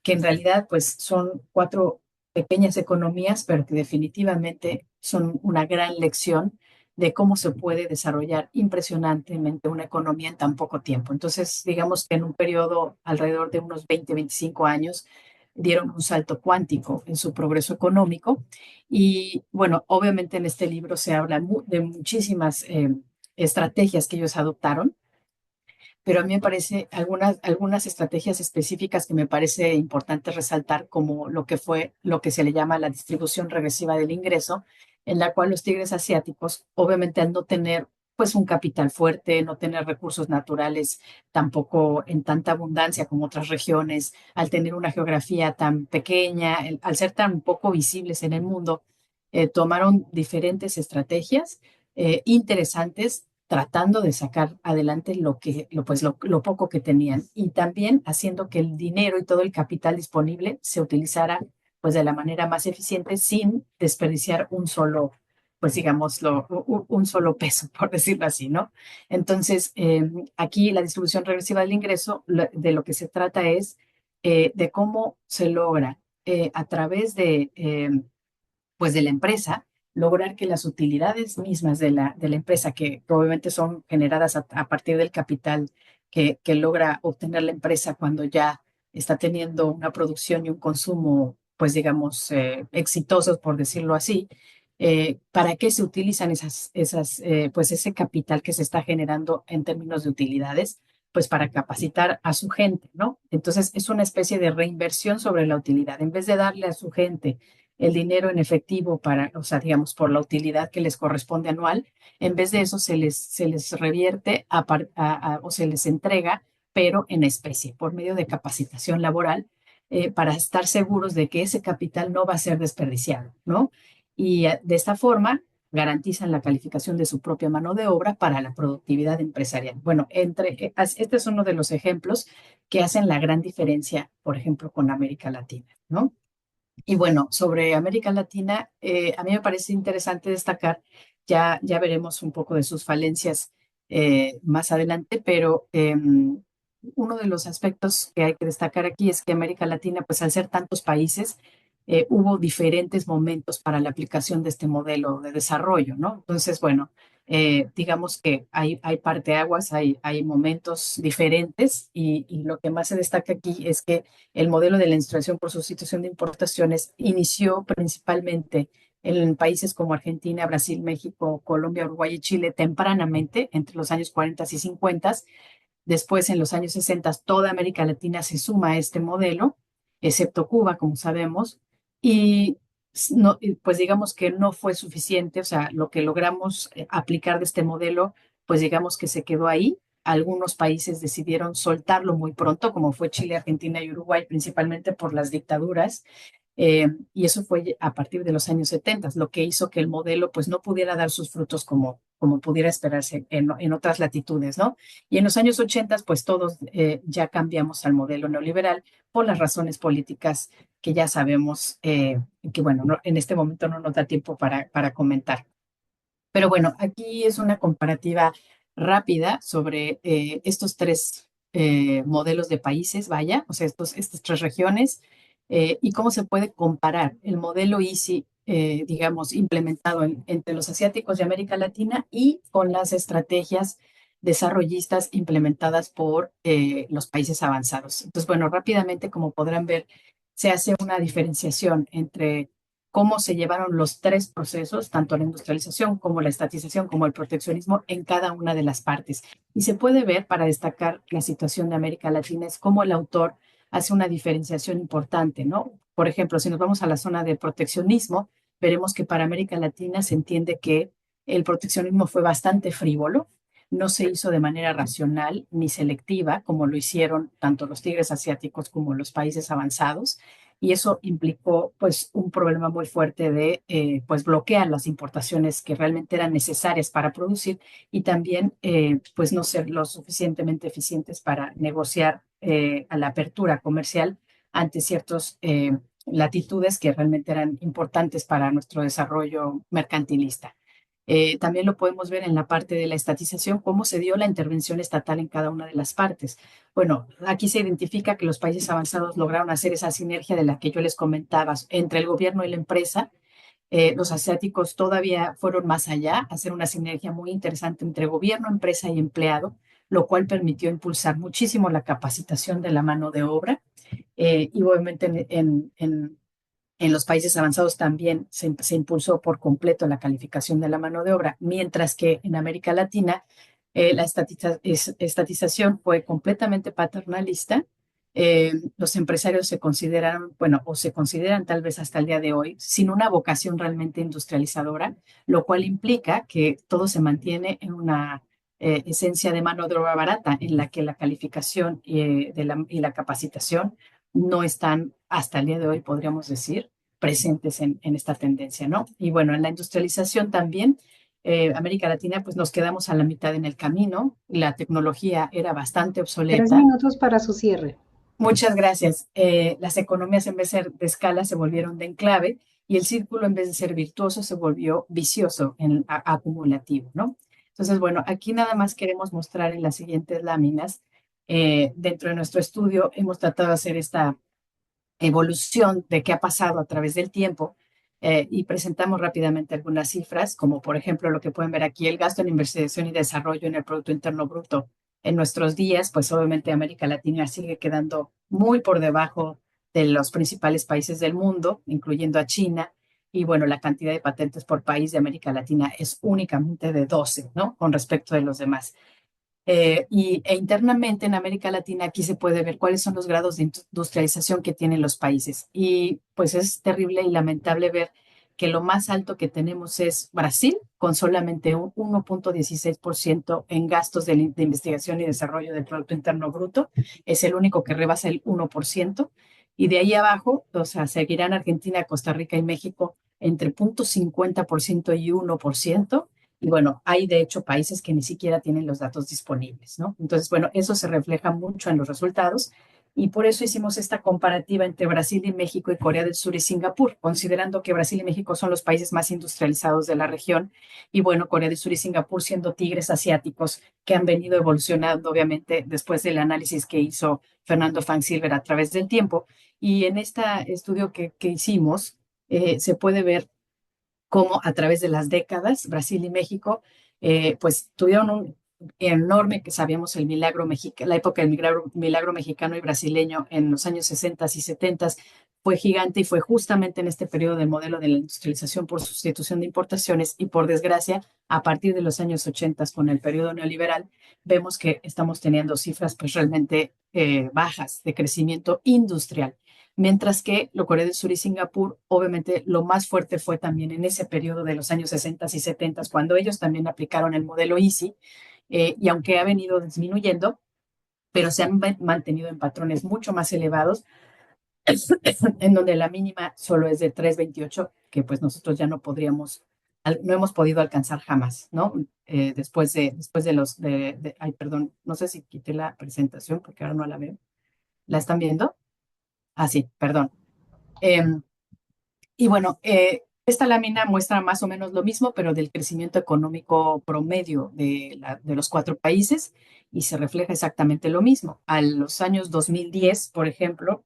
que en realidad pues son cuatro pequeñas economías, pero que definitivamente son una gran lección de cómo se puede desarrollar impresionantemente una economía en tan poco tiempo. Entonces, digamos que en un periodo alrededor de unos 20, 25 años, dieron un salto cuántico en su progreso económico. Y bueno, obviamente en este libro se habla de muchísimas estrategias que ellos adoptaron, pero a mí me parece algunas estrategias específicas que me parece importante resaltar, como lo que fue lo que se le llama la distribución regresiva del ingreso, en la cual los tigres asiáticos, obviamente al no tener pues un capital fuerte, no tener recursos naturales tampoco en tanta abundancia como otras regiones, al tener una geografía tan pequeña, al ser tan poco visibles en el mundo, tomaron diferentes estrategias interesantes, tratando de sacar adelante lo poco que tenían, y también haciendo que el dinero y todo el capital disponible se utilizara pues de la manera más eficiente sin desperdiciar pues digámoslo, un solo peso, por decirlo así, ¿no? Entonces, aquí la distribución regresiva del ingreso, de lo que se trata es de cómo se logra a través de, pues de la empresa, lograr que las utilidades mismas de la empresa, que obviamente son generadas a partir del capital que logra obtener la empresa cuando ya está teniendo una producción y un consumo, pues digamos, exitosos, por decirlo así, ¿para qué se utilizan pues ese capital que se está generando en términos de utilidades? Pues para capacitar a su gente, ¿no? Entonces es una especie de reinversión sobre la utilidad. En vez de darle a su gente el dinero en efectivo para, o sea, digamos, por la utilidad que les corresponde anual, en vez de eso se les revierte o se les entrega, pero en especie, por medio de capacitación laboral, para estar seguros de que ese capital no va a ser desperdiciado, ¿no? Y de esta forma garantizan la calificación de su propia mano de obra para la productividad empresarial. Bueno, este es uno de los ejemplos que hacen la gran diferencia, por ejemplo, con América Latina, ¿no? Y bueno, sobre América Latina, a mí me parece interesante destacar, ya veremos un poco de sus falencias más adelante, pero uno de los aspectos que hay que destacar aquí es que América Latina, pues al ser tantos países, hubo diferentes momentos para la aplicación de este modelo de desarrollo, ¿no? Entonces, bueno, digamos que hay parteaguas, hay momentos diferentes y lo que más se destaca aquí es que el modelo de la industrialización por sustitución de importaciones inició principalmente en países como Argentina, Brasil, México, Colombia, Uruguay y Chile tempranamente, entre los años 40 y 50. Después, en los años 60, toda América Latina se suma a este modelo, excepto Cuba, como sabemos, y no, pues digamos que no fue suficiente, o sea, lo que logramos aplicar de este modelo, pues digamos que se quedó ahí. Algunos países decidieron soltarlo muy pronto, como fue Chile, Argentina y Uruguay, principalmente por las dictaduras, y eso fue a partir de los años 70, lo que hizo que el modelo pues no pudiera dar sus frutos como pudiera esperarse en otras latitudes, ¿no? Y en los años 80 pues todos ya cambiamos al modelo neoliberal por las razones políticas que ya sabemos, que bueno, en este momento no nos da tiempo para comentar. Pero bueno, aquí es una comparativa rápida sobre estos tres modelos de países, vaya, o sea, estas tres regiones, y cómo se puede comparar el modelo EASY, digamos, implementado entre los asiáticos de América Latina y con las estrategias desarrollistas implementadas por los países avanzados. Entonces, bueno, rápidamente, como podrán ver, se hace una diferenciación entre cómo se llevaron los tres procesos, tanto la industrialización como la estatización como el proteccionismo en cada una de las partes. Y se puede ver, para destacar la situación de América Latina, es cómo el autor hace una diferenciación importante, ¿no? Por ejemplo, si nos vamos a la zona de proteccionismo, veremos que para América Latina se entiende que el proteccionismo fue bastante frívolo, no se hizo de manera racional ni selectiva, como lo hicieron tanto los tigres asiáticos como los países avanzados, y eso implicó pues un problema muy fuerte de pues bloquear las importaciones que realmente eran necesarias para producir y también pues no ser lo suficientemente eficientes para negociar a la apertura comercial ante ciertas latitudes que realmente eran importantes para nuestro desarrollo mercantilista. También lo podemos ver en la parte de la estatización, cómo se dio la intervención estatal en cada una de las partes. Bueno, aquí se identifica que los países avanzados lograron hacer esa sinergia de la que yo les comentaba entre el gobierno y la empresa. Los asiáticos todavía fueron más allá, hacer una sinergia muy interesante entre gobierno, empresa y empleado, lo cual permitió impulsar muchísimo la capacitación de la mano de obra. Y obviamente en los países avanzados también se impulsó por completo la calificación de la mano de obra, mientras que en América Latina la estatización fue completamente paternalista. Los empresarios se consideran, bueno, o se consideran tal vez hasta el día de hoy, sin una vocación realmente industrializadora, lo cual implica que todo se mantiene en una esencia de mano de obra barata, en la que la calificación y la capacitación no están hasta el día de hoy, podríamos decir, presentes en esta tendencia, ¿no? Y bueno, en la industrialización también, América Latina, pues nos quedamos a la mitad en el camino, la tecnología era bastante 3 obsoleta. minutos para su cierre. Muchas gracias. Las economías en vez de escala se volvieron de enclave y el círculo en vez de ser virtuoso se volvió vicioso, acumulativo, ¿no? Entonces, bueno, aquí nada más queremos mostrar en las siguientes láminas, dentro de nuestro estudio hemos tratado de hacer esta evolución de qué ha pasado a través del tiempo, y presentamos rápidamente algunas cifras, como por ejemplo lo que pueden ver aquí, el gasto en investigación y desarrollo en el Producto Interno Bruto. En nuestros días, pues obviamente América Latina sigue quedando muy por debajo de los principales países del mundo, incluyendo a China. Y bueno, la cantidad de patentes por país de América Latina es únicamente de 12, ¿no? Con respecto de los demás. Internamente en América Latina aquí se puede ver cuáles son los grados de industrialización que tienen los países. Y pues es terrible y lamentable ver que lo más alto que tenemos es Brasil, con solamente un 1.16% en gastos de investigación y desarrollo del Producto Interno Bruto. Es el único que rebasa el 1%. Y de ahí abajo, o sea, seguirán Argentina, Costa Rica y México entre 0.50% y 1%. Y bueno, hay de hecho países que ni siquiera tienen los datos disponibles, ¿no? Entonces, bueno, eso se refleja mucho en los resultados y por eso hicimos esta comparativa entre Brasil y México y Corea del Sur y Singapur, considerando que Brasil y México son los países más industrializados de la región y bueno, Corea del Sur y Singapur siendo tigres asiáticos que han venido evolucionando, obviamente, después del análisis que hizo Fernando Fang-Silver a través del tiempo. Y en este estudio que hicimos, se puede ver cómo a través de las décadas, Brasil y México, pues tuvieron un enorme, que sabíamos, el milagro mexicano, la época del milagro mexicano y brasileño en los años 60 y 70 fue gigante y fue justamente en este periodo del modelo de la industrialización por sustitución de importaciones y por desgracia, a partir de los años 80 con el periodo neoliberal, vemos que estamos teniendo cifras pues realmente bajas de crecimiento industrial. Mientras que lo Corea del Sur y Singapur, obviamente lo más fuerte fue también en ese periodo de los años 60 y 70, cuando ellos también aplicaron el modelo EASY, y aunque ha venido disminuyendo, pero se han mantenido en patrones mucho más elevados, en donde la mínima solo es de 3.28, que pues nosotros ya no podríamos, no hemos podido alcanzar jamás, ¿no? Después de ay, perdón, no sé si quité la presentación porque ahora no la veo. ¿La están viendo? Ah, sí, perdón. Y bueno, esta lámina muestra más o menos lo mismo, pero del crecimiento económico promedio de los cuatro países y se refleja exactamente lo mismo. A los años 2010, por ejemplo,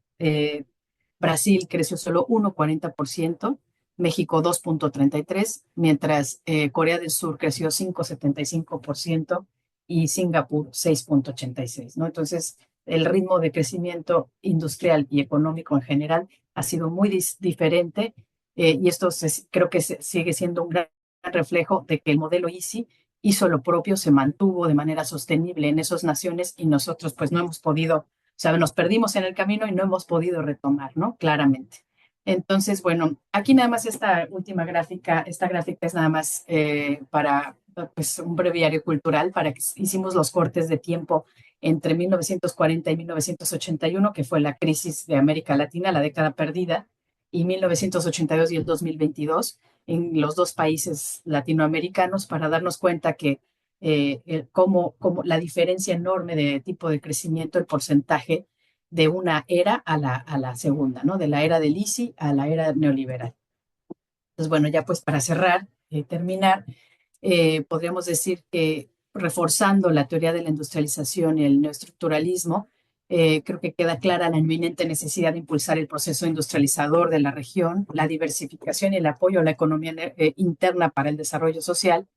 Brasil creció solo 1.40%, México 2.33%, mientras Corea del Sur creció 5.75% y Singapur 6.86%, ¿no? Entonces, el ritmo de crecimiento industrial y económico en general ha sido muy diferente, y esto creo que sigue siendo un gran reflejo de que el modelo EASY hizo lo propio, se mantuvo de manera sostenible en esas naciones y nosotros pues no hemos podido, o sea, nos perdimos en el camino y no hemos podido retomar, ¿no? Claramente. Entonces, bueno, aquí nada más esta última gráfica, esta gráfica es nada más para pues, un breviario cultural, para que hicimos los cortes de tiempo entre 1940 y 1981, que fue la crisis de América Latina, la década perdida, y 1982 y el 2022 en los dos países latinoamericanos para darnos cuenta que cómo la diferencia enorme de tipo de crecimiento, el porcentaje de una era a la segunda, ¿no? De la era del ICI a la era neoliberal. Entonces, bueno, ya pues para cerrar, terminar, podríamos decir que reforzando la teoría de la industrialización y el neoestructuralismo, creo que queda clara la inminente necesidad de impulsar el proceso industrializador de la región, la diversificación y el apoyo a la economía interna para el desarrollo social.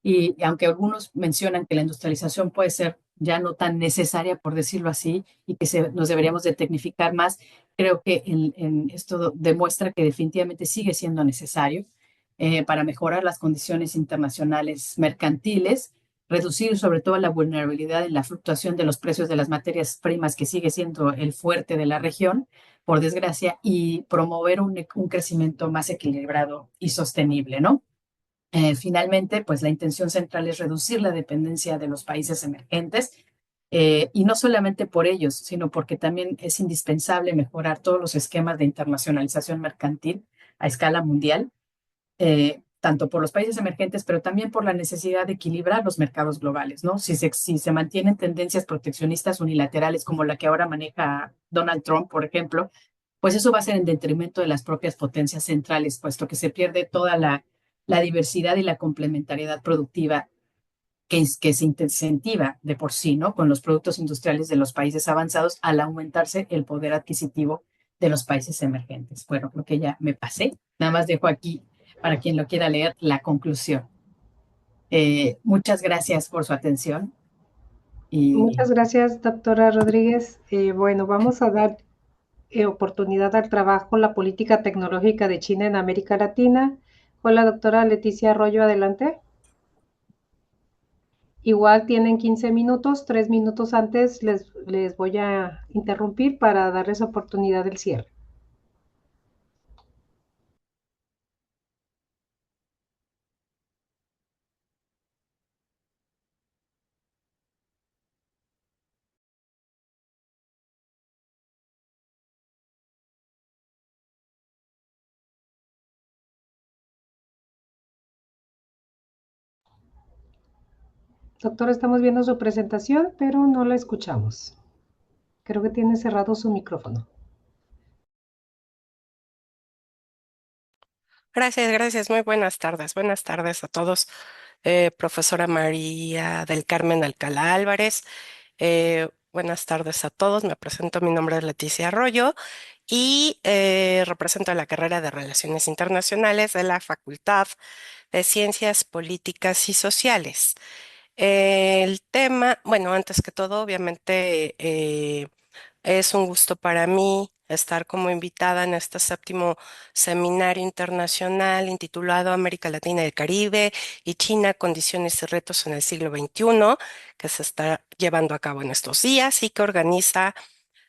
Y aunque algunos mencionan que la industrialización puede ser ya no tan necesaria, por decirlo así, y que nos deberíamos de tecnificar más, creo que esto demuestra que definitivamente sigue siendo necesario para mejorar las condiciones internacionales mercantiles, reducir sobre todo la vulnerabilidad en la fluctuación de los precios de las materias primas, que sigue siendo el fuerte de la región, por desgracia, y promover un crecimiento más equilibrado y sostenible, ¿no? Finalmente, pues la intención central es reducir la dependencia de los países emergentes, y no solamente por ellos, sino porque también es indispensable mejorar todos los esquemas de internacionalización mercantil a escala mundial, tanto por los países emergentes, pero también por la necesidad de equilibrar los mercados globales, ¿no? Si se mantienen tendencias proteccionistas unilaterales como la que ahora maneja Donald Trump, por ejemplo, pues eso va a ser en detrimento de las propias potencias centrales, puesto que se pierde toda la diversidad y la complementariedad productiva que se incentiva de por sí, ¿no? Con los productos industriales de los países avanzados al aumentarse el poder adquisitivo de los países emergentes. Bueno, creo que ya me pasé. Nada más dejo aquí, para quien lo quiera leer, la conclusión. Muchas gracias por su atención y Muchas gracias, doctora Rodríguez. Bueno, vamos a dar oportunidad al trabajo La política tecnológica de China en América Latina con la doctora Leticia Arroyo. Adelante. Igual tienen 15 minutos, 3 minutos antes les voy a interrumpir para darles oportunidad del cierre. Doctora, estamos viendo su presentación, pero no la escuchamos. Creo que tiene cerrado su micrófono. Gracias, gracias. Muy buenas tardes. Buenas tardes a todos. Profesora María del Carmen Alcalá Álvarez. Buenas tardes a todos. Me presento. Mi nombre es Leticia Arroyo y represento la carrera de Relaciones Internacionales de la Facultad de Ciencias Políticas y Sociales. El tema, bueno, antes que todo, obviamente, es un gusto para mí estar como invitada en este séptimo seminario internacional intitulado América Latina y el Caribe y China, condiciones y retos en el siglo XXI, que se está llevando a cabo en estos días y que organiza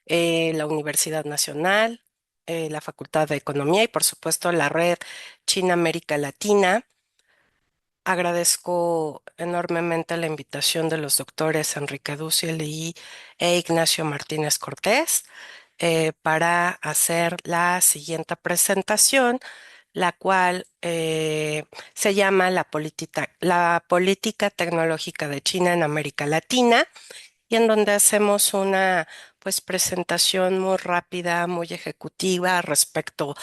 la Universidad Nacional, la Facultad de Economía y por supuesto la Red China América Latina. Agradezco enormemente la invitación de los doctores Enrique Dussel e Ignacio Martínez Cortés para hacer la siguiente presentación, la cual se llama la política tecnológica de China en América Latina y en donde hacemos una pues presentación muy rápida, muy ejecutiva respecto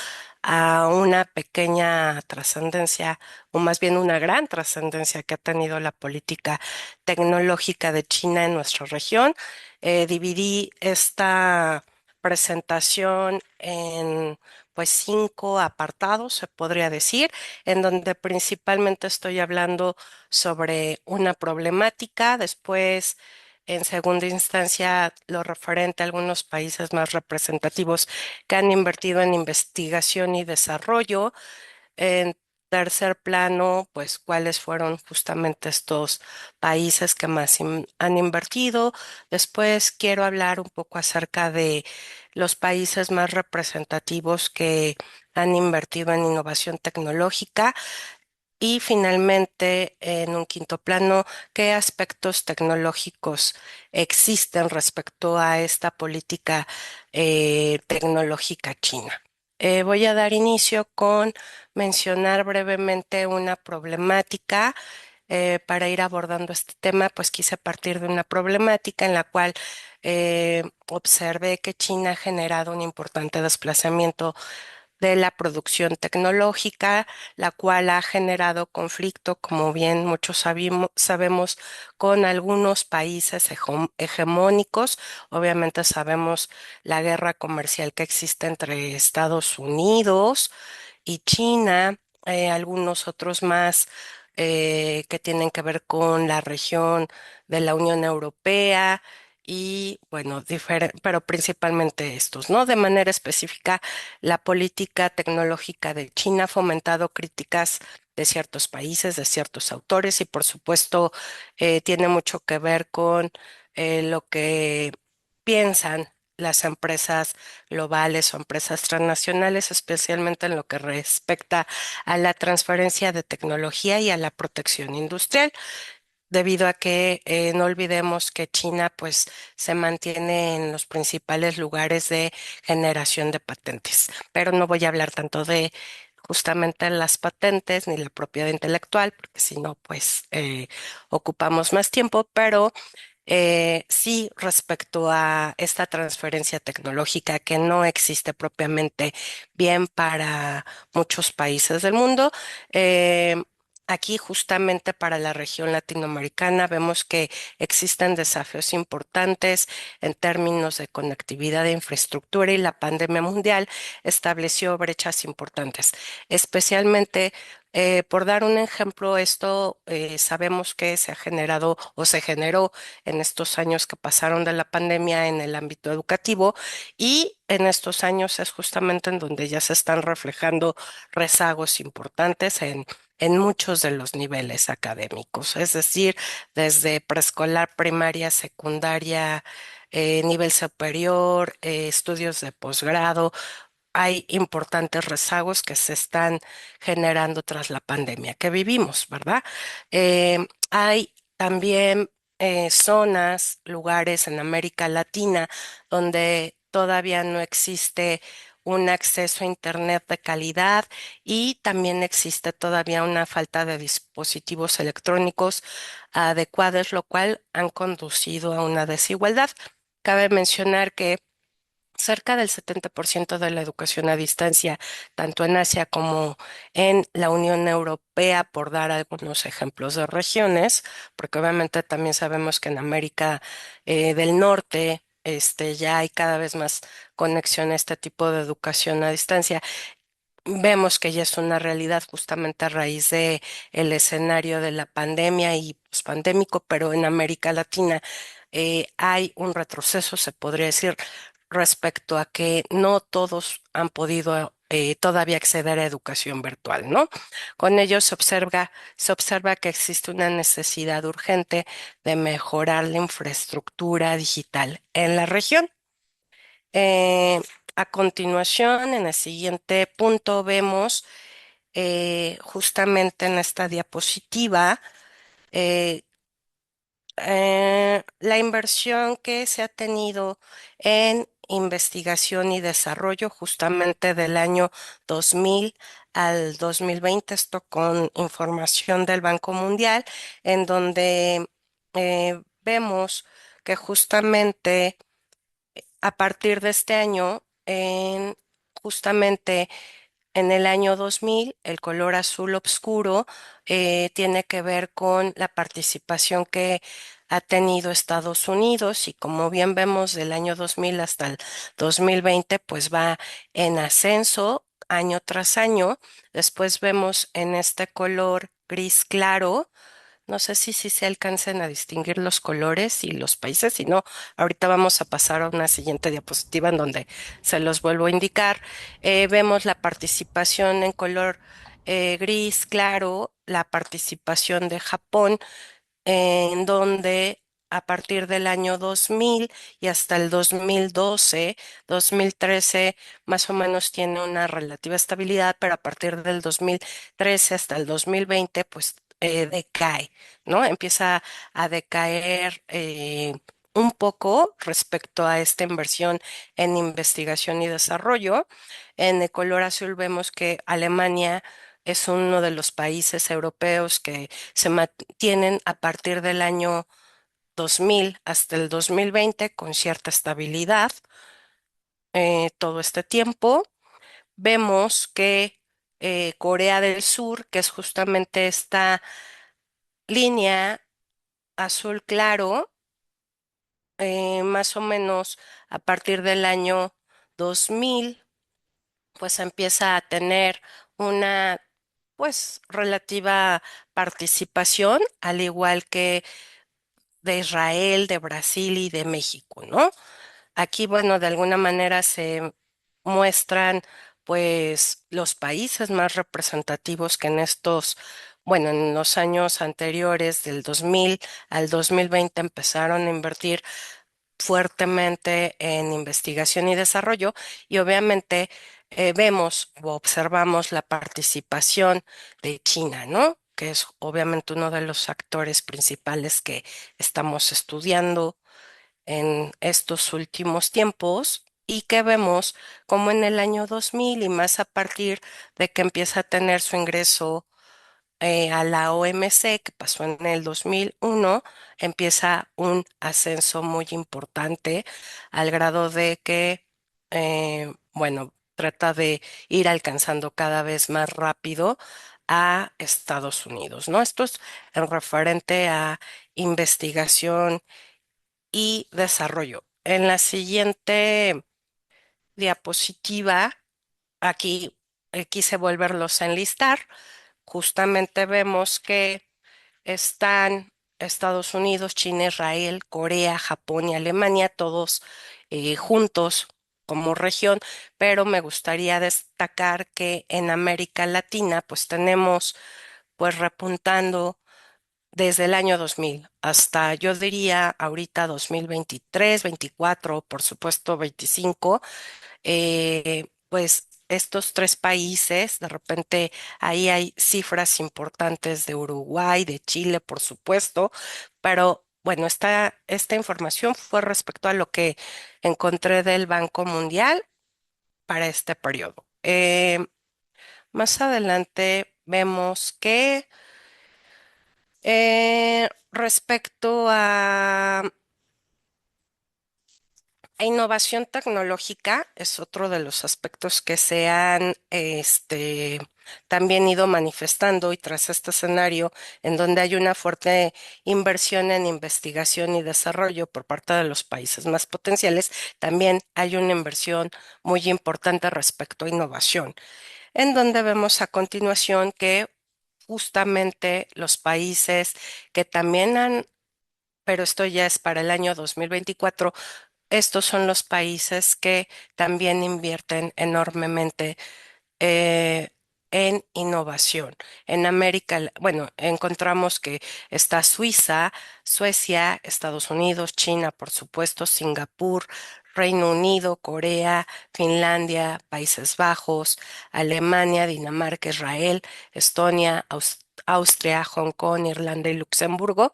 a una pequeña trascendencia, o más bien una gran trascendencia que ha tenido la política tecnológica de China en nuestra región. Dividí esta presentación en pues 5 apartados, se podría decir, en donde principalmente estoy hablando sobre una problemática, después en segunda instancia, lo referente a algunos países más representativos que han invertido en investigación y desarrollo. En tercer plano, pues cuáles fueron justamente estos países que más han invertido. Después quiero hablar un poco acerca de los países más representativos que han invertido en innovación tecnológica. Y finalmente, en un quinto plano, ¿qué aspectos tecnológicos existen respecto a esta política tecnológica china? Voy a dar inicio con mencionar brevemente una problemática. Para ir abordando este tema, pues quise partir de una problemática en la cual observé que China ha generado un importante desplazamiento de la producción tecnológica, la cual ha generado conflicto, como bien muchos sabemos, con algunos países hegemónicos. Obviamente sabemos la guerra comercial que existe entre Estados Unidos y China, algunos otros más que tienen que ver con la región de la Unión Europea y bueno, pero principalmente estos, ¿no? De manera específica, la política tecnológica de China ha fomentado críticas de ciertos países, de ciertos autores y por supuesto tiene mucho que ver con lo que piensan las empresas globales o empresas transnacionales, especialmente en lo que respecta a la transferencia de tecnología y a la protección industrial, debido a que no olvidemos que China pues se mantiene en los principales lugares de generación de patentes. Pero no voy a hablar tanto de justamente las patentes ni la propiedad intelectual, porque si no pues ocupamos más tiempo, pero Sí, respecto a esta transferencia tecnológica que no existe propiamente bien para muchos países del mundo, eh, aquí justamente para la región latinoamericana vemos que existen desafíos importantes en términos de conectividad de infraestructura y la pandemia mundial estableció brechas importantes, especialmente por dar un ejemplo, esto sabemos que se ha generado o se generó en estos años que pasaron de la pandemia en el ámbito educativo y en estos años es justamente en donde ya se están reflejando rezagos importantes en muchos de los niveles académicos, es decir, desde preescolar, primaria, secundaria, nivel superior, estudios de posgrado. Hay importantes rezagos que se están generando tras la pandemia que vivimos, ¿verdad? Hay también zonas, lugares en América Latina donde todavía no existe un acceso a Internet de calidad y también existe todavía una falta de dispositivos electrónicos adecuados, lo cual han conducido a una desigualdad. Cabe mencionar que cerca del 70% de la educación a distancia, tanto en Asia como en la Unión Europea, por dar algunos ejemplos de regiones, porque obviamente también sabemos que en América del Norte, ya hay cada vez más conexión a este tipo de educación a distancia. Vemos que ya es una realidad justamente a raíz de el escenario de la pandemia y pospandémico, pero en América Latina hay un retroceso, se podría decir, respecto a que no todos han podido todavía acceder a educación virtual, ¿no? Con ello se observa que existe una necesidad urgente de mejorar la infraestructura digital en la región. Eh, a continuación, en el siguiente punto, vemos justamente en esta diapositiva eh, la inversión que se ha tenido en investigación y desarrollo justamente del año 2000 al 2020, esto con información del Banco Mundial, en donde vemos que justamente a partir de este año, justamente en el año 2000, el color azul oscuro tiene que ver con la participación que ha tenido Estados Unidos y como bien vemos del año 2000 hasta el 2020, pues va en ascenso año tras año. Después vemos en este color gris claro, no sé si se alcancen a distinguir los colores y los países, si no, ahorita vamos a pasar a una siguiente diapositiva en donde se los vuelvo a indicar. Vemos la participación en color gris claro, la participación de Japón, en donde a partir del año 2000 y hasta el 2012, 2013 más o menos tiene una relativa estabilidad, pero a partir del 2013 hasta el 2020, pues decae, ¿no? Empieza a decaer un poco respecto a esta inversión en investigación y desarrollo. En el color azul vemos que Alemania es uno de los países europeos que se mantienen a partir del año 2000 hasta el 2020 con cierta estabilidad. Todo este tiempo vemos que Corea del Sur, que es justamente esta línea azul claro, más o menos a partir del año 2000, pues empieza a tener una pues relativa participación, al igual que de Israel, de Brasil y de México, ¿no? Aquí, bueno, de alguna manera se muestran pues los países más representativos que en estos, bueno, en los años anteriores del 2000 al 2020 empezaron a invertir fuertemente en investigación y desarrollo y obviamente vemos o observamos la participación de China, ¿no? Que es obviamente uno de los actores principales que estamos estudiando en estos últimos tiempos y que vemos como en el año 2000 y más a partir de que empieza a tener su ingreso a la OMC, que pasó en el 2001, empieza un ascenso muy importante al grado de que, bueno, trata de ir alcanzando cada vez más rápido a Estados Unidos, ¿no? Esto es en referente a investigación y desarrollo. En la siguiente diapositiva, aquí quise volverlos a enlistar. Justamente vemos que están Estados Unidos, China, Israel, Corea, Japón y Alemania, todos juntos como región, pero me gustaría destacar que en América Latina pues tenemos pues repuntando desde el año 2000 hasta yo diría ahorita 2023, 24, por supuesto 25, pues estos tres países, de repente ahí hay cifras importantes de Uruguay, de Chile, por supuesto, pero bueno, esta información fue respecto a lo que encontré del Banco Mundial para este periodo. Más adelante vemos que respecto a innovación tecnológica es otro de los aspectos que se han también ido manifestando y tras este escenario en donde hay una fuerte inversión en investigación y desarrollo por parte de los países más potenciales, también hay una inversión muy importante respecto a innovación, en donde vemos a continuación que justamente los países que también han, pero esto ya es para el año 2024, estos son los países que también invierten enormemente eh, en innovación. En América, bueno, encontramos que está Suiza, Suecia, Estados Unidos, China, por supuesto, Singapur, Reino Unido, Corea, Finlandia, Países Bajos, Alemania, Dinamarca, Israel, Estonia, Austria, Hong Kong, Irlanda y Luxemburgo.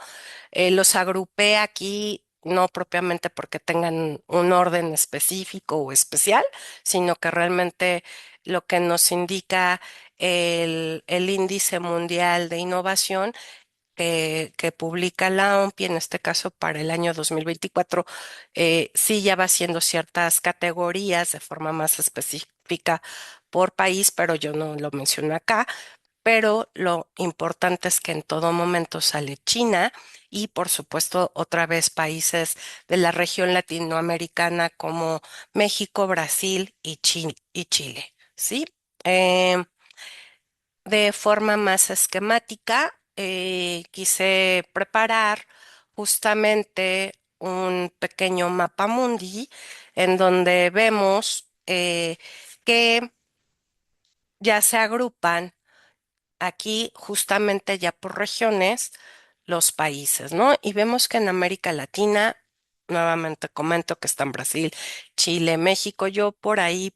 Los agrupé aquí no propiamente porque tengan un orden específico o especial, sino que realmente lo que nos indica el Índice Mundial de Innovación que publica la OMPI, en este caso para el año 2024, sí ya va haciendo ciertas categorías de forma más específica por país, pero yo no lo menciono acá. Pero lo importante es que en todo momento sale China y por supuesto otra vez países de la región latinoamericana como México, Brasil y Chile, ¿sí? Em, de forma más esquemática, quise preparar justamente un pequeño mapa mundi en donde vemos que ya se agrupan aquí justamente ya por regiones los países, ¿no? Y vemos que en América Latina, nuevamente comento que están Brasil, Chile, México, yo por ahí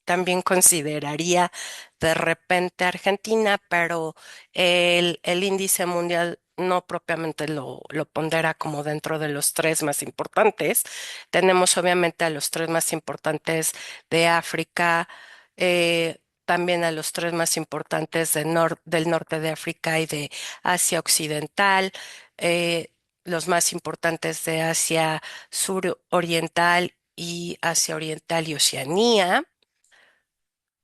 también consideraría de repente Argentina, pero el índice mundial no propiamente lo pondera como dentro de los tres más importantes. Tenemos obviamente a los tres más importantes de África, también a los tres más importantes del norte de África y de Asia Occidental, los más importantes de Asia Suroriental y Asia Oriental y Oceanía,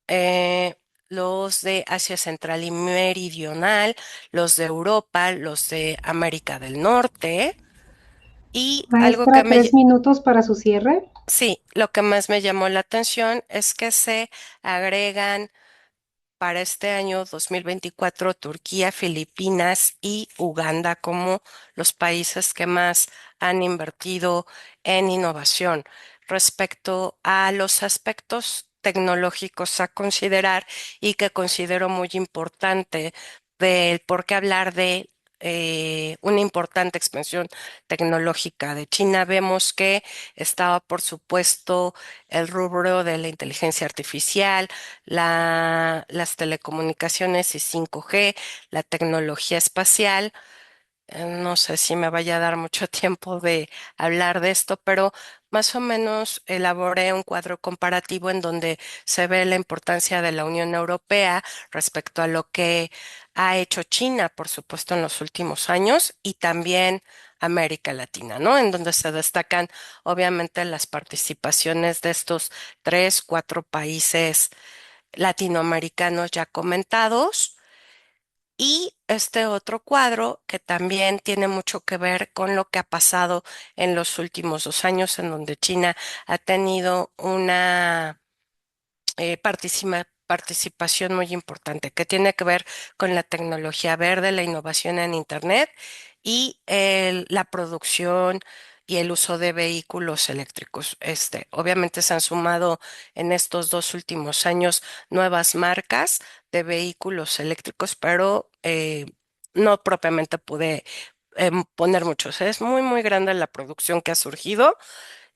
eh, los de Asia Central y Meridional, los de Europa, los de América del Norte y algo que Maestra, 3 minutos para su cierre. sí, lo que más me llamó la atención es que se agregan para este año 2024 Turquía, Filipinas y Uganda como los países que más han invertido en innovación. Respecto a los aspectos tecnológicos a considerar y que considero muy importante del por qué hablar de una importante expansión tecnológica de China, vemos que estaba, por supuesto, el rubro de la inteligencia artificial, las telecomunicaciones y 5G, la tecnología espacial, No sé si me vaya a dar mucho tiempo de hablar de esto, pero más o menos elaboré un cuadro comparativo en donde se ve la importancia de la Unión Europea respecto a lo que ha hecho China, por supuesto, en los últimos años y también América Latina, ¿no? En donde se destacan obviamente las participaciones de estos tres, cuatro países latinoamericanos ya comentados. Y este otro cuadro que también tiene mucho que ver con lo que ha pasado en los últimos 2 años, en donde China ha tenido una participación muy importante, que tiene que ver con la tecnología verde, la innovación en Internet y la producción y el uso de vehículos eléctricos. Obviamente se han sumado en estos 2 últimos años nuevas marcas de vehículos eléctricos, pero no propiamente pude poner muchos. Es muy, muy grande la producción que ha surgido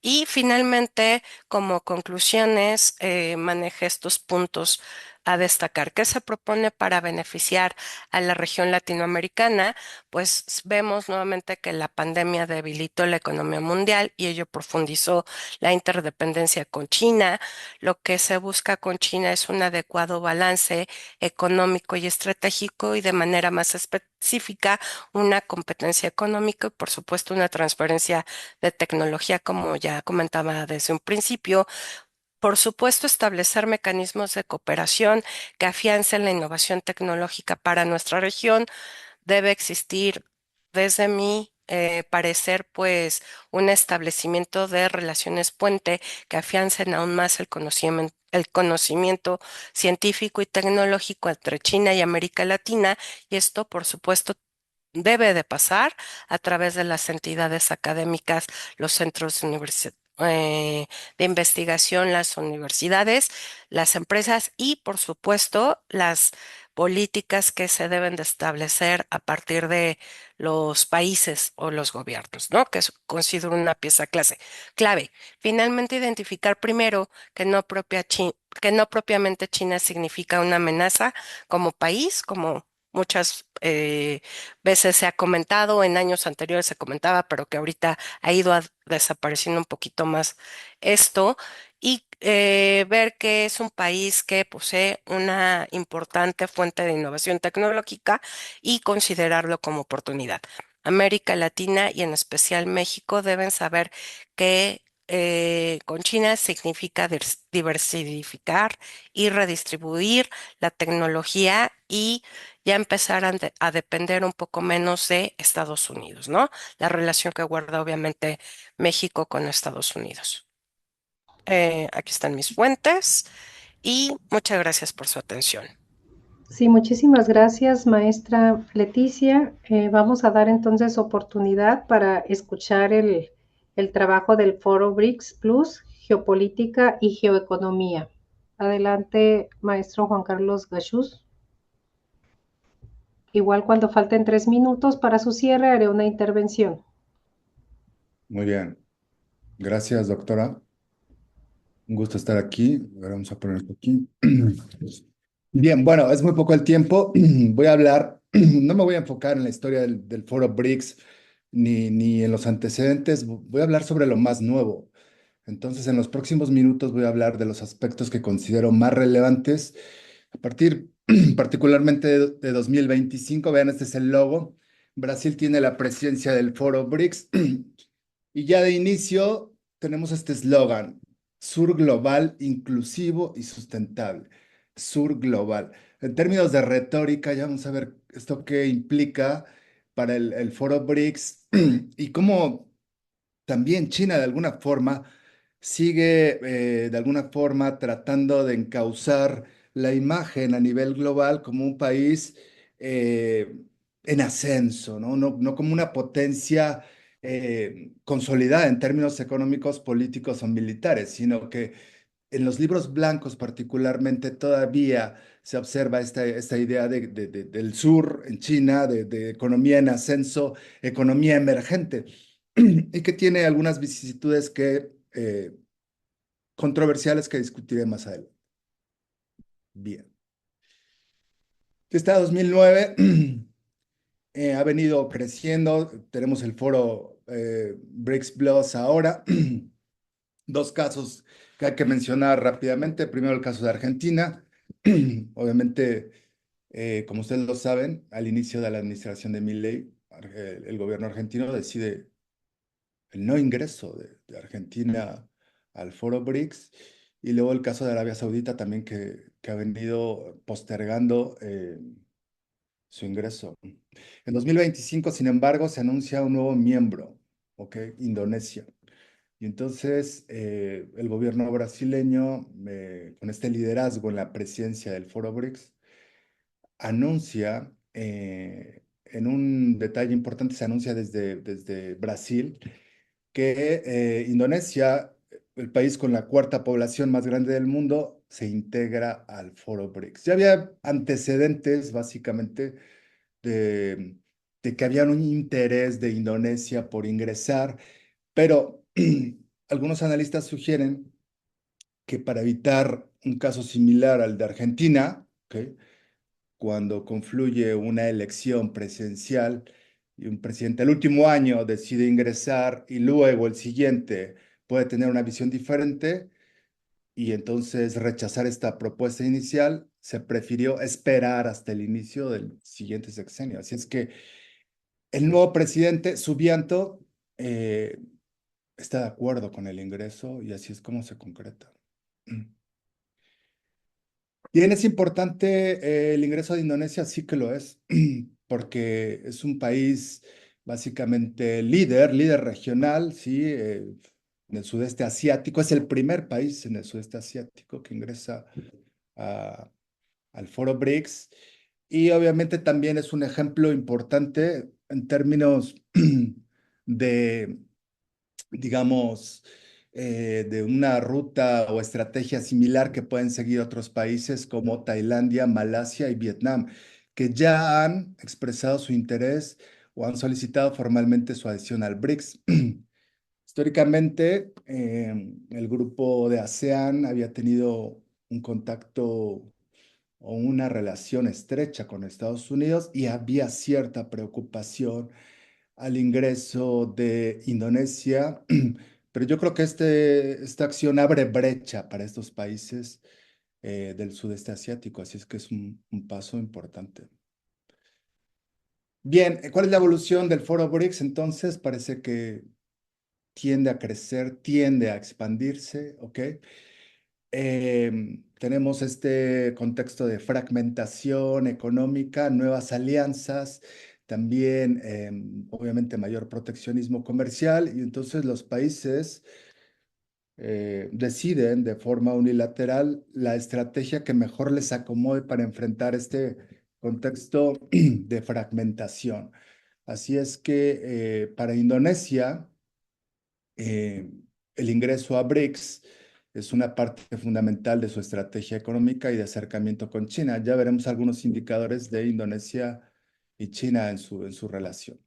y finalmente, como conclusiones, manejé estos puntos a destacar. ¿Qué se propone para beneficiar a la región latinoamericana? Pues vemos nuevamente que la pandemia debilitó la economía mundial y ello profundizó la interdependencia con China. Lo que se busca con China es un adecuado balance económico y estratégico y de manera más específica una competencia económica y por supuesto una transferencia de tecnología, como ya comentaba desde un principio. Por supuesto, establecer mecanismos de cooperación que afiancen la innovación tecnológica para nuestra región. Debe existir, desde mi parecer, pues un establecimiento de relaciones puente que afiancen aún más el conocimiento científico y tecnológico entre China y América Latina. Y esto, por supuesto, debe de pasar a través de las entidades académicas, los centros de investigación, las universidades, las empresas y, por supuesto, las políticas que se deben de establecer a partir de los países o los gobiernos, ¿no? Considero una pieza clave. Finalmente, identificar primero que no propiamente China significa una amenaza como país, como muchas veces se ha comentado, en años anteriores se comentaba, pero que ahorita ha ido desapareciendo un poquito más esto, y ver que es un país que posee una importante fuente de innovación tecnológica y considerarlo como oportunidad. América Latina y en especial México deben saber que con China significa diversificar y redistribuir la tecnología y ya empezar a depender un poco menos de Estados Unidos, ¿no? La relación que guarda obviamente México con Estados Unidos. Aquí están mis fuentes y muchas gracias por su atención. Sí, muchísimas gracias, maestra Leticia. Vamos a dar entonces oportunidad para escuchar el trabajo del Foro BRICS Plus, Geopolítica y Geoeconomía. Adelante, maestro Juan Carlos Gachús. Igual cuando falten 3 minutos para su cierre, haré una intervención. Muy bien. Gracias, doctora. Un gusto estar aquí. Ahora vamos a poner esto aquí. Bien, bueno, es muy poco el tiempo. Voy a hablar, no me voy a enfocar en la historia del Foro BRICS ni en los antecedentes. Voy a hablar sobre lo más nuevo. Entonces, en los próximos minutos voy a hablar de los aspectos que considero más relevantes a partir particularmente de 2025. Vean, este es el logo. Brasil tiene la presidencia del Foro BRICS. Y ya de inicio tenemos este eslogan: Sur global, inclusivo y sustentable. Sur global. En términos de retórica, ya vamos a ver esto qué implica para el Foro BRICS y cómo también China de alguna forma sigue de alguna forma tratando de encauzar la imagen a nivel global como un país eh, en ascenso, ¿no? No como una potencia consolidada en términos económicos, políticos o militares, sino que en los libros blancos particularmente todavía se observa esta idea del sur en China, de economía en ascenso, economía emergente, y que tiene algunas vicisitudes controversiales que discutiré más adelante. Bien. Está 2009. ha venido creciendo. Tenemos el foro BRICS Plus ahora. Dos casos que hay que mencionar rápidamente. Primero, el caso de Argentina. Obviamente, como ustedes lo saben, al inicio de la administración de Milei, el gobierno argentino decide el no ingreso de Argentina al foro BRICS. Y luego el caso de Arabia Saudita también que ha venido postergando su ingreso. En 2025, sin embargo, se anuncia un nuevo miembro, ¿ok? Indonesia. Y entonces el gobierno brasileño, con este liderazgo en la presidencia del Foro BRICS, anuncia, en un detalle importante, se anuncia desde Brasil, que Indonesia, el país con la cuarta población más grande del mundo, se integra al Foro BRICS. Ya había antecedentes, básicamente, de, de que había un interés de Indonesia por ingresar, pero algunos analistas sugieren que para evitar un caso similar al de Argentina, ¿ok? Cuando confluye una elección presidencial y un presidente el último año decide ingresar y luego el siguiente puede tener una visión diferente y entonces rechazar esta propuesta inicial, se prefirió esperar hasta el inicio del siguiente sexenio. Así es que el nuevo presidente, Subianto, está de acuerdo con el ingreso y así es como se concreta. Bien, es importante el ingreso de Indonesia, sí que lo es, porque es un país básicamente líder regional, sí, en el sudeste asiático. Es el primer país en el sudeste asiático que ingresa a- al foro BRICS y obviamente también es un ejemplo importante en términos de, digamos, de una ruta o estrategia similar que pueden seguir otros países como Tailandia, Malasia y Vietnam, que ya han expresado su interés o han solicitado formalmente su adhesión al BRICS. Históricamente, el grupo de ASEAN había tenido un contacto o una relación estrecha con Estados Unidos y había cierta preocupación al ingreso de Indonesia, pero yo creo que esta acción abre brecha para estos países del sudeste asiático, así es que es un paso importante. Bien, ¿cuál es la evolución del foro BRICS? Entonces, parece que tiende a crecer, tiende a expandirse, ¿ok? Tenemos este contexto de fragmentación económica, nuevas alianzas, también obviamente mayor proteccionismo comercial y entonces los países deciden de forma unilateral la estrategia que mejor les acomode para enfrentar este contexto de fragmentación. Así es que para Indonesia, eh, el ingreso a BRICS es una parte fundamental de su estrategia económica y de acercamiento con China. Ya veremos algunos indicadores de Indonesia y China en su relación.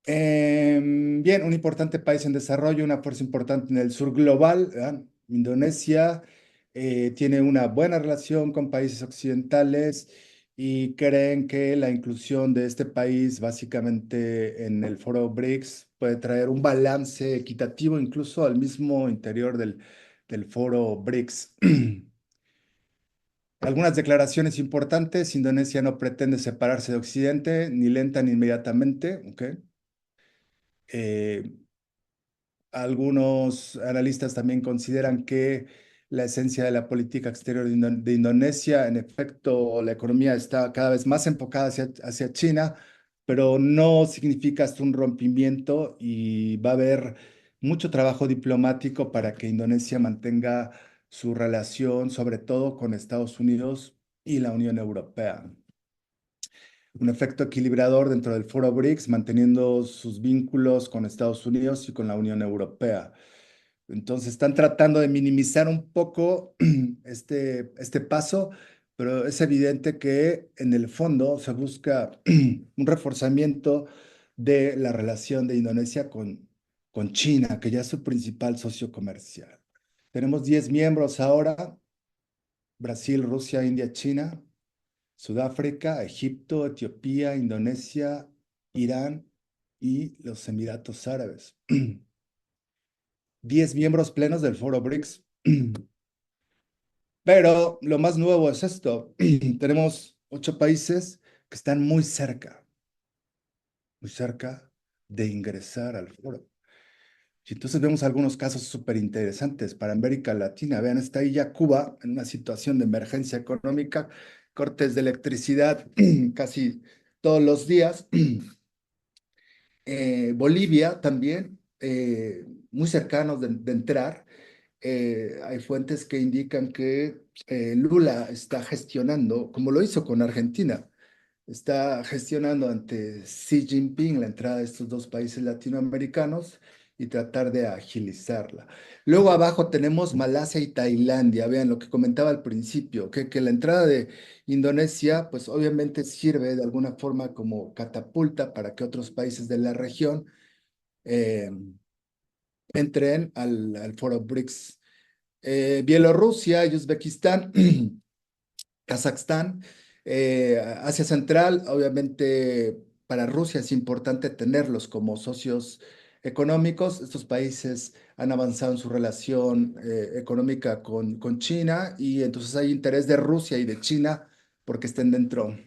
Bien, un importante país en desarrollo, una fuerza importante en el sur global. Indonesia tiene una buena relación con países occidentales y creen que la inclusión de este país básicamente en el foro BRICS puede traer un balance equitativo incluso al mismo interior del foro BRICS. Algunas declaraciones importantes. Indonesia no pretende separarse de Occidente, ni lenta ni inmediatamente. ¿Ok? Algunos analistas también consideran que la esencia de la política exterior de Indonesia, en efecto, la economía está cada vez más enfocada hacia China, pero no significa hasta un rompimiento y va a haber mucho trabajo diplomático para que Indonesia mantenga su relación, sobre todo con Estados Unidos y la Unión Europea. Un efecto equilibrador dentro del foro BRICS, manteniendo sus vínculos con Estados Unidos y con la Unión Europea. Entonces están tratando de minimizar un poco este paso, pero es evidente que en el fondo se busca un reforzamiento de la relación de Indonesia con China, que ya es su principal socio comercial. Tenemos 10 miembros ahora: Brasil, Rusia, India, China. Sudáfrica, Egipto, Etiopía, Indonesia, Irán y los Emiratos Árabes. 10 miembros plenos del Foro BRICS. Pero lo más nuevo es esto. Tenemos 8 países que están muy cerca de ingresar al foro. Y entonces vemos algunos casos súper interesantes para América Latina. Vean, está ahí ya Cuba en una situación de emergencia económica, cortes de electricidad casi todos los días. Bolivia también, muy cercanos de entrar. Hay fuentes que indican que Lula está gestionando, como lo hizo con Argentina, está gestionando ante Xi Jinping la entrada de estos 2 países latinoamericanos y tratar de agilizarla. Luego abajo tenemos Malasia y Tailandia. Vean lo que comentaba al principio, que la entrada de Indonesia, pues obviamente sirve de alguna forma como catapulta para que otros países de la región eh, entren al foro BRICS. Bielorrusia y Uzbekistán, Kazajstán, Asia Central, obviamente para Rusia es importante tenerlos como socios económicos. Estos países han avanzado en su relación económica con China y entonces hay interés de Rusia y de China porque estén dentro.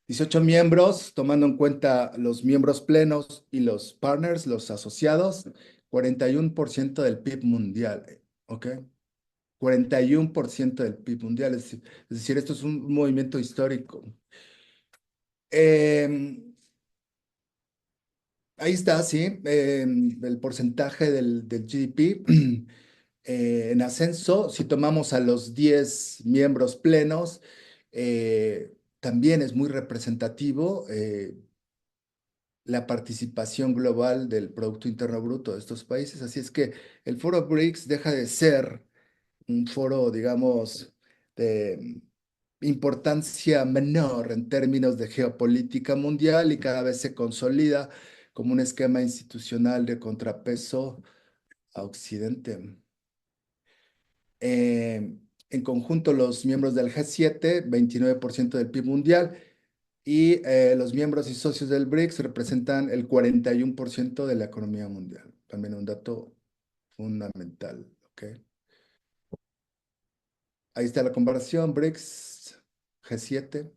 18 miembros, tomando en cuenta los miembros plenos y los partners, los asociados, 41% del PIB mundial, ¿ok? 41% del PIB mundial, es decir, esto es un movimiento histórico. Ahí está, sí, el porcentaje del GDP en ascenso. Si tomamos a los 10 miembros plenos, también es muy representativo la participación global del Producto Interno Bruto de estos países. Así es que el foro BRICS deja de ser un foro, digamos, de importancia menor en términos de geopolítica mundial y cada vez se consolida como un esquema institucional de contrapeso a Occidente. En conjunto, los miembros del G7, 29% del PIB mundial, y los miembros y socios del BRICS representan el 41% de la economía mundial. También un dato fundamental, ¿ok? Ahí está la comparación, BRICS, G7.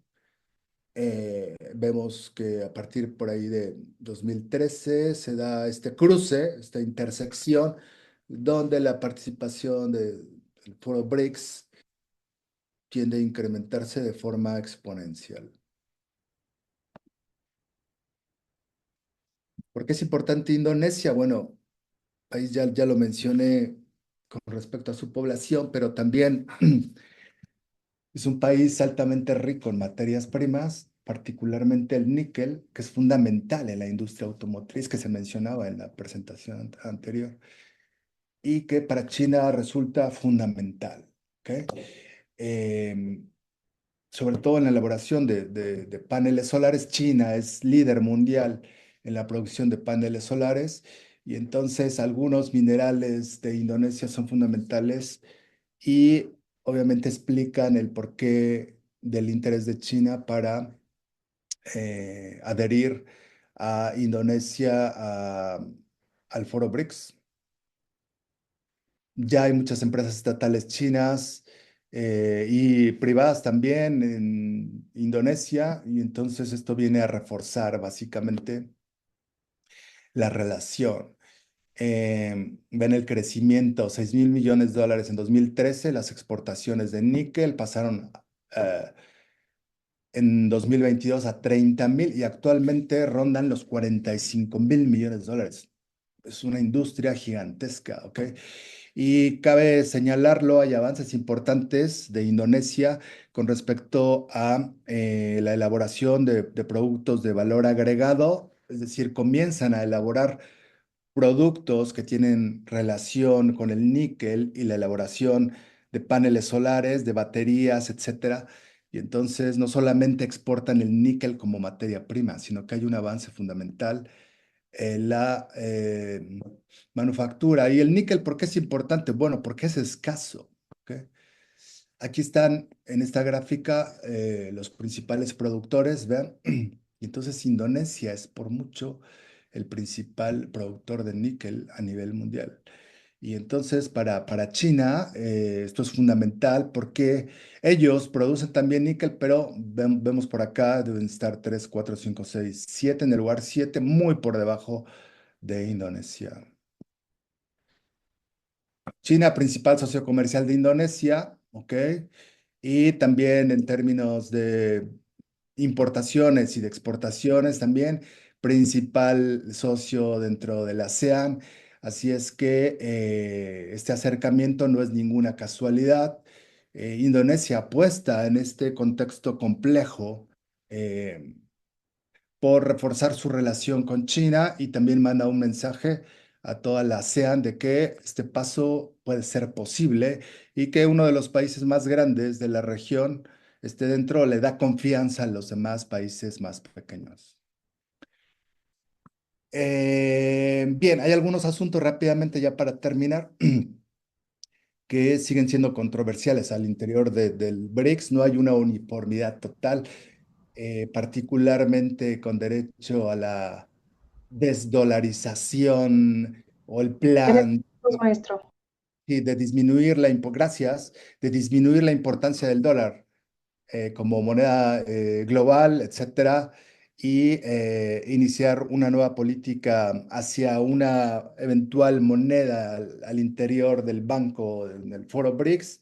Vemos que a partir por ahí de 2013 se da este cruce, esta intersección, donde la participación del foro BRICS tiende a incrementarse de forma exponencial. ¿Por qué es importante Indonesia? Bueno, ahí ya lo mencioné con respecto a su población, pero también es un país altamente rico en materias primas, particularmente el níquel, que es fundamental en la industria automotriz que se mencionaba en la presentación anterior y que para China resulta fundamental, ¿ok? Sobre todo en la elaboración de paneles solares, China es líder mundial en la producción de paneles solares y entonces algunos minerales de Indonesia son fundamentales y obviamente explican el porqué del interés de China para adherir a Indonesia al foro BRICS. Ya hay muchas empresas estatales chinas y privadas también en Indonesia y entonces esto viene a reforzar básicamente la relación. Ven el crecimiento, 6.000 millones de dólares en 2013, las exportaciones de níquel pasaron eh, en 2022 a 30.000 y actualmente rondan los 45.000 millones de dólares. Es una industria gigantesca, ¿ok? Y cabe señalarlo, hay avances importantes de Indonesia con respecto a la elaboración de productos de valor agregado, es decir, comienzan a elaborar productos que tienen relación con el níquel y la elaboración de paneles solares, de baterías, etcétera. Y entonces no solamente exportan el níquel como materia prima, sino que hay un avance fundamental en la manufactura. ¿Y el níquel por qué es importante? Bueno, porque es escaso, ¿ok? Aquí están en esta gráfica los principales productores, vean. Y entonces Indonesia es por mucho el principal productor de níquel a nivel mundial. Y entonces para China esto es fundamental porque ellos producen también níquel, pero vemos por acá, deben estar 3, 4, 5, 6, 7 en el lugar 7, muy por debajo de Indonesia. China, principal socio comercial de Indonesia, ¿ok? Y también en términos de importaciones y de exportaciones también, principal socio dentro del ASEAN. Así es que este acercamiento no es ninguna casualidad. Indonesia apuesta en este contexto complejo eh, por reforzar su relación con China y también manda un mensaje a toda la ASEAN de que este paso puede ser posible y que uno de los países más grandes de la región esté dentro, le da confianza a los demás países más pequeños. Bien, hay algunos asuntos rápidamente ya para terminar que siguen siendo controversiales al interior del BRICS. No hay una uniformidad total, particularmente con derecho a la desdolarización o el Tienes plan maestro. de disminuir gracias, de disminuir la importancia del dólar como moneda global, etcétera, y iniciar una nueva política hacia una eventual moneda al interior del banco, del foro BRICS.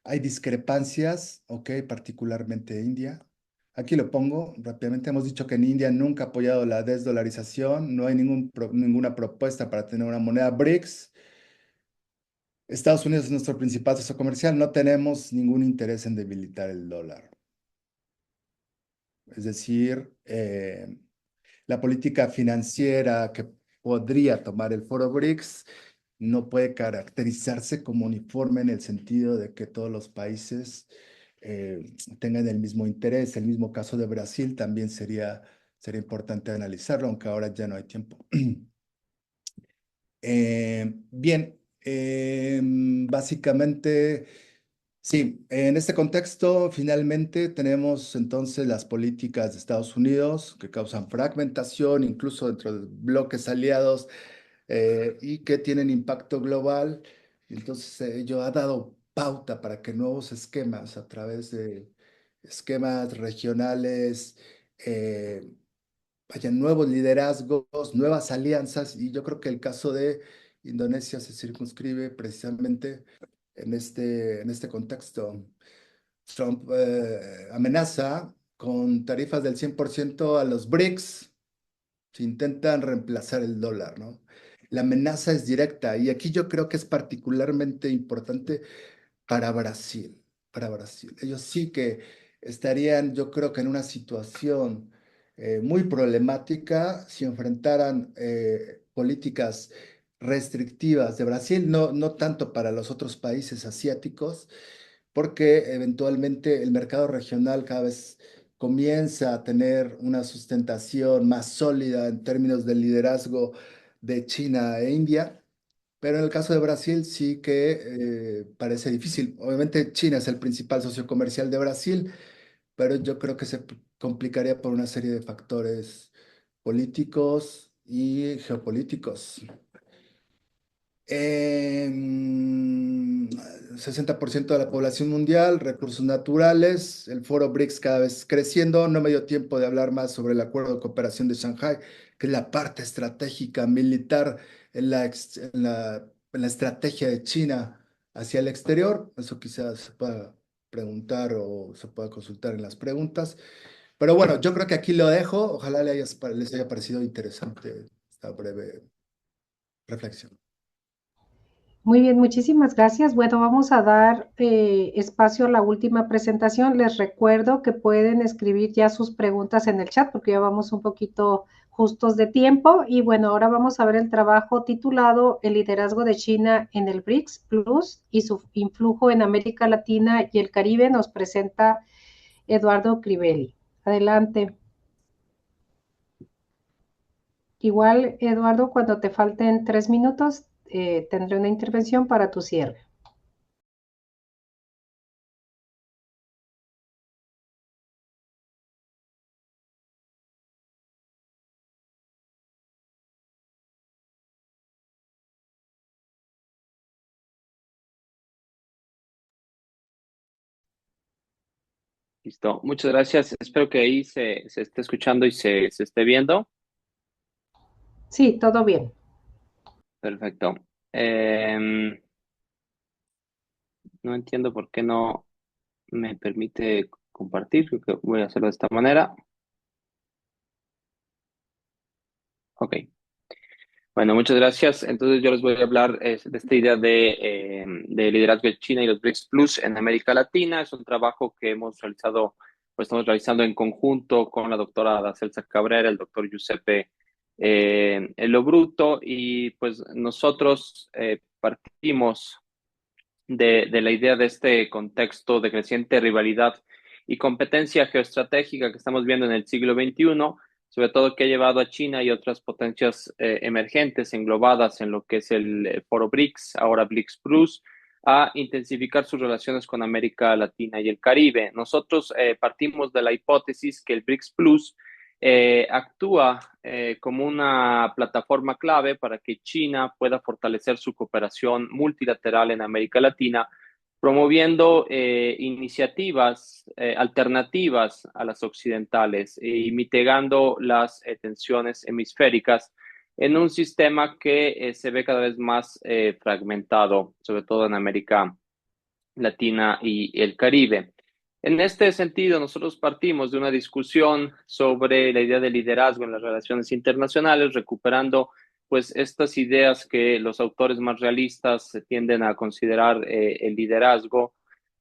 Hay discrepancias, ok, particularmente India. Aquí lo pongo rápidamente. Hemos dicho que en India nunca ha apoyado la desdolarización, no hay ninguna propuesta para tener una moneda BRICS. Estados Unidos es nuestro principal socio comercial, no tenemos ningún interés en debilitar el dólar. Es decir, la política financiera que podría tomar el Foro BRICS no puede caracterizarse como uniforme en el sentido de que todos los países tengan el mismo interés. El mismo caso de Brasil también sería importante analizarlo, aunque ahora ya no hay tiempo. Bien, básicamente, sí, en este contexto finalmente tenemos entonces las políticas de Estados Unidos que causan fragmentación, incluso dentro de bloques aliados y que tienen impacto global. Entonces, ello ha dado pauta para que nuevos esquemas a través de esquemas regionales, haya nuevos liderazgos, nuevas alianzas, y yo creo que el caso de Indonesia se circunscribe precisamente en este contexto. Trump amenaza con tarifas del 100% a los BRICS si intentan reemplazar el dólar, ¿no? La amenaza es directa y aquí yo creo que es particularmente importante para Brasil, para Brasil. Ellos sí que estarían, yo creo que en una situación muy problemática si enfrentaran políticas restrictivas de Brasil, no tanto para los otros países asiáticos, porque eventualmente el mercado regional cada vez comienza a tener una sustentación más sólida en términos del liderazgo de China e India. Pero en el caso de Brasil sí que parece difícil. Obviamente China es el principal socio comercial de Brasil, pero yo creo que se complicaría por una serie de factores políticos y geopolíticos. 60% de la población mundial, recursos naturales, el foro BRICS cada vez creciendo. No me dio tiempo de hablar más sobre el acuerdo de cooperación de Shanghái, que es la parte estratégica militar en la estrategia de China hacia el exterior. Eso quizás se pueda preguntar o se pueda consultar en las preguntas. Pero bueno, yo creo que aquí lo dejo. Ojalá les haya parecido interesante esta breve reflexión. Muy bien, muchísimas gracias. Bueno, vamos a dar espacio a la última presentación. Les recuerdo que pueden escribir ya sus preguntas en el chat porque ya vamos un poquito justos de tiempo. Y bueno, ahora vamos a ver el trabajo titulado El liderazgo de China en el BRICS Plus y su influjo en América Latina y el Caribe. Nos presenta Eduardo Crivelli. Adelante. Igual, Eduardo, cuando te falten 3 minutos, tendré una intervención para tu cierre. Listo. Muchas gracias. Espero que ahí se esté escuchando y se esté viendo. Sí, todo bien. Perfecto. No entiendo por qué no me permite compartir. Creo que voy a hacerlo de esta manera. Ok. Bueno, muchas gracias. Entonces yo les voy a hablar de esta idea de liderazgo de China y los BRICS Plus en América Latina. Es un trabajo que hemos realizado, pues estamos realizando en conjunto con la doctora Ada Celsa Cabrera, el doctor Giuseppe Lobruto, y pues nosotros partimos de la idea de este contexto de creciente rivalidad y competencia geoestratégica que estamos viendo en el siglo XXI, sobre todo que ha llevado a China y otras potencias emergentes englobadas en lo que es el foro BRICS, ahora BRICS Plus, a intensificar sus relaciones con América Latina y el Caribe. Nosotros partimos de la hipótesis que el BRICS Plus actúa como una plataforma clave para que China pueda fortalecer su cooperación multilateral en América Latina, promoviendo iniciativas alternativas a las occidentales y mitigando las tensiones hemisféricas en un sistema que se ve cada vez más fragmentado, sobre todo en América Latina y el Caribe. En este sentido, nosotros partimos de una discusión sobre la idea de liderazgo en las relaciones internacionales, recuperando pues estas ideas que los autores más realistas tienden a considerar el liderazgo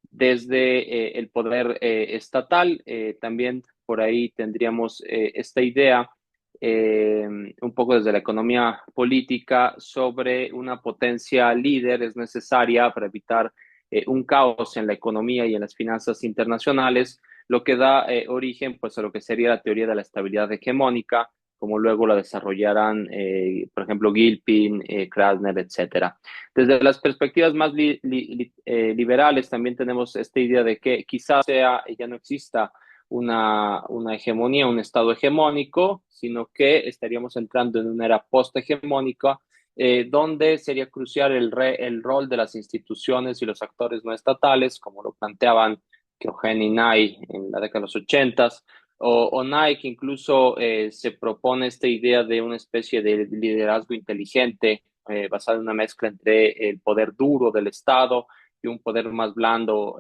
desde el poder estatal. También por ahí tendríamos esta idea un poco desde la economía política sobre una potencia líder es necesaria para evitar un caos en la economía y en las finanzas internacionales, lo que da origen pues a lo que sería la teoría de la estabilidad hegemónica, como luego la desarrollarán, por ejemplo, Gilpin, Krasner, etcétera. Desde las perspectivas más liberales también tenemos esta idea de que quizás ya no exista una hegemonía, un estado hegemónico, sino que estaríamos entrando en una era post-hegemónica donde sería crucial el rol de las instituciones y los actores no estatales, como lo planteaban Keohane y Nye en la década de los 80, o Nike incluso se propone esta idea de una especie de liderazgo inteligente basado en una mezcla entre el poder duro del Estado y un poder más blando,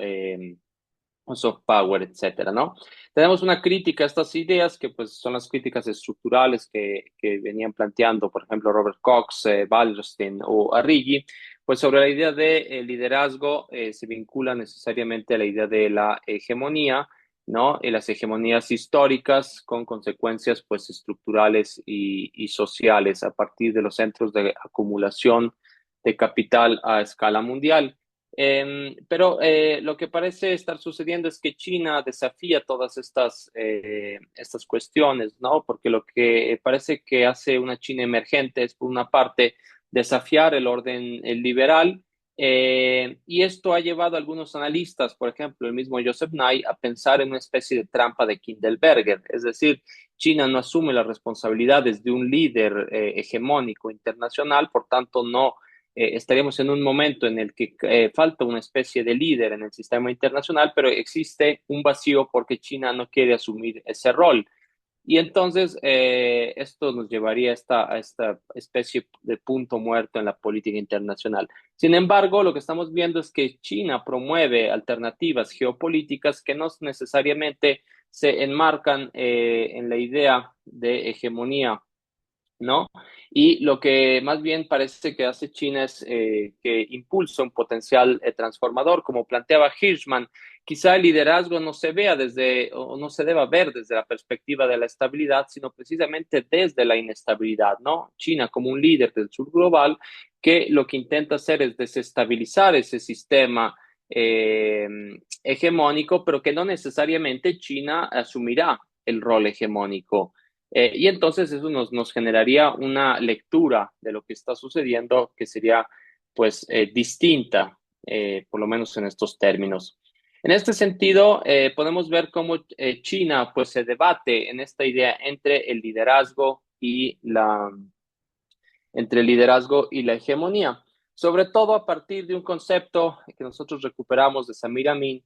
soft power, etcétera, ¿no? Tenemos una crítica a estas ideas que pues son las críticas estructurales que venían planteando, por ejemplo, Robert Cox, Wallerstein o Arrighi, pues sobre la idea de liderazgo se vincula necesariamente a la idea de la hegemonía, ¿no? Y las hegemonías históricas con consecuencias pues estructurales y sociales a partir de los centros de acumulación de capital a escala mundial. Pero lo que parece estar sucediendo es que China desafía todas estas cuestiones, ¿no? Porque lo que parece que hace una China emergente es, por una parte, desafiar el orden liberal, y esto ha llevado a algunos analistas, por ejemplo, el mismo Joseph Nye, a pensar en una especie de trampa de Kindelberger, es decir, China no asume las responsabilidades de un líder hegemónico internacional, por tanto, no estaríamos en un momento en el que falta una especie de líder en el sistema internacional, pero existe un vacío porque China no quiere asumir ese rol. Y entonces esto nos llevaría a esta especie de punto muerto en la política internacional. Sin embargo, lo que estamos viendo es que China promueve alternativas geopolíticas que no necesariamente se enmarcan en la idea de hegemonía, ¿no? Y lo que más bien parece que hace China es que impulsa un potencial transformador, como planteaba Hirschman. Quizá el liderazgo no se vea o no se deba ver desde la perspectiva de la estabilidad, sino precisamente desde la inestabilidad, ¿no? China como un líder del sur global que lo que intenta hacer es desestabilizar ese sistema eh, hegemónico, pero que no necesariamente China asumirá el rol hegemónico. Y entonces eso nos generaría una lectura de lo que está sucediendo que sería pues distinta, por lo menos en estos términos. En este sentido, podemos ver cómo China pues se debate en esta idea entre el liderazgo y la hegemonía, sobre todo a partir de un concepto que nosotros recuperamos de Samir Amin,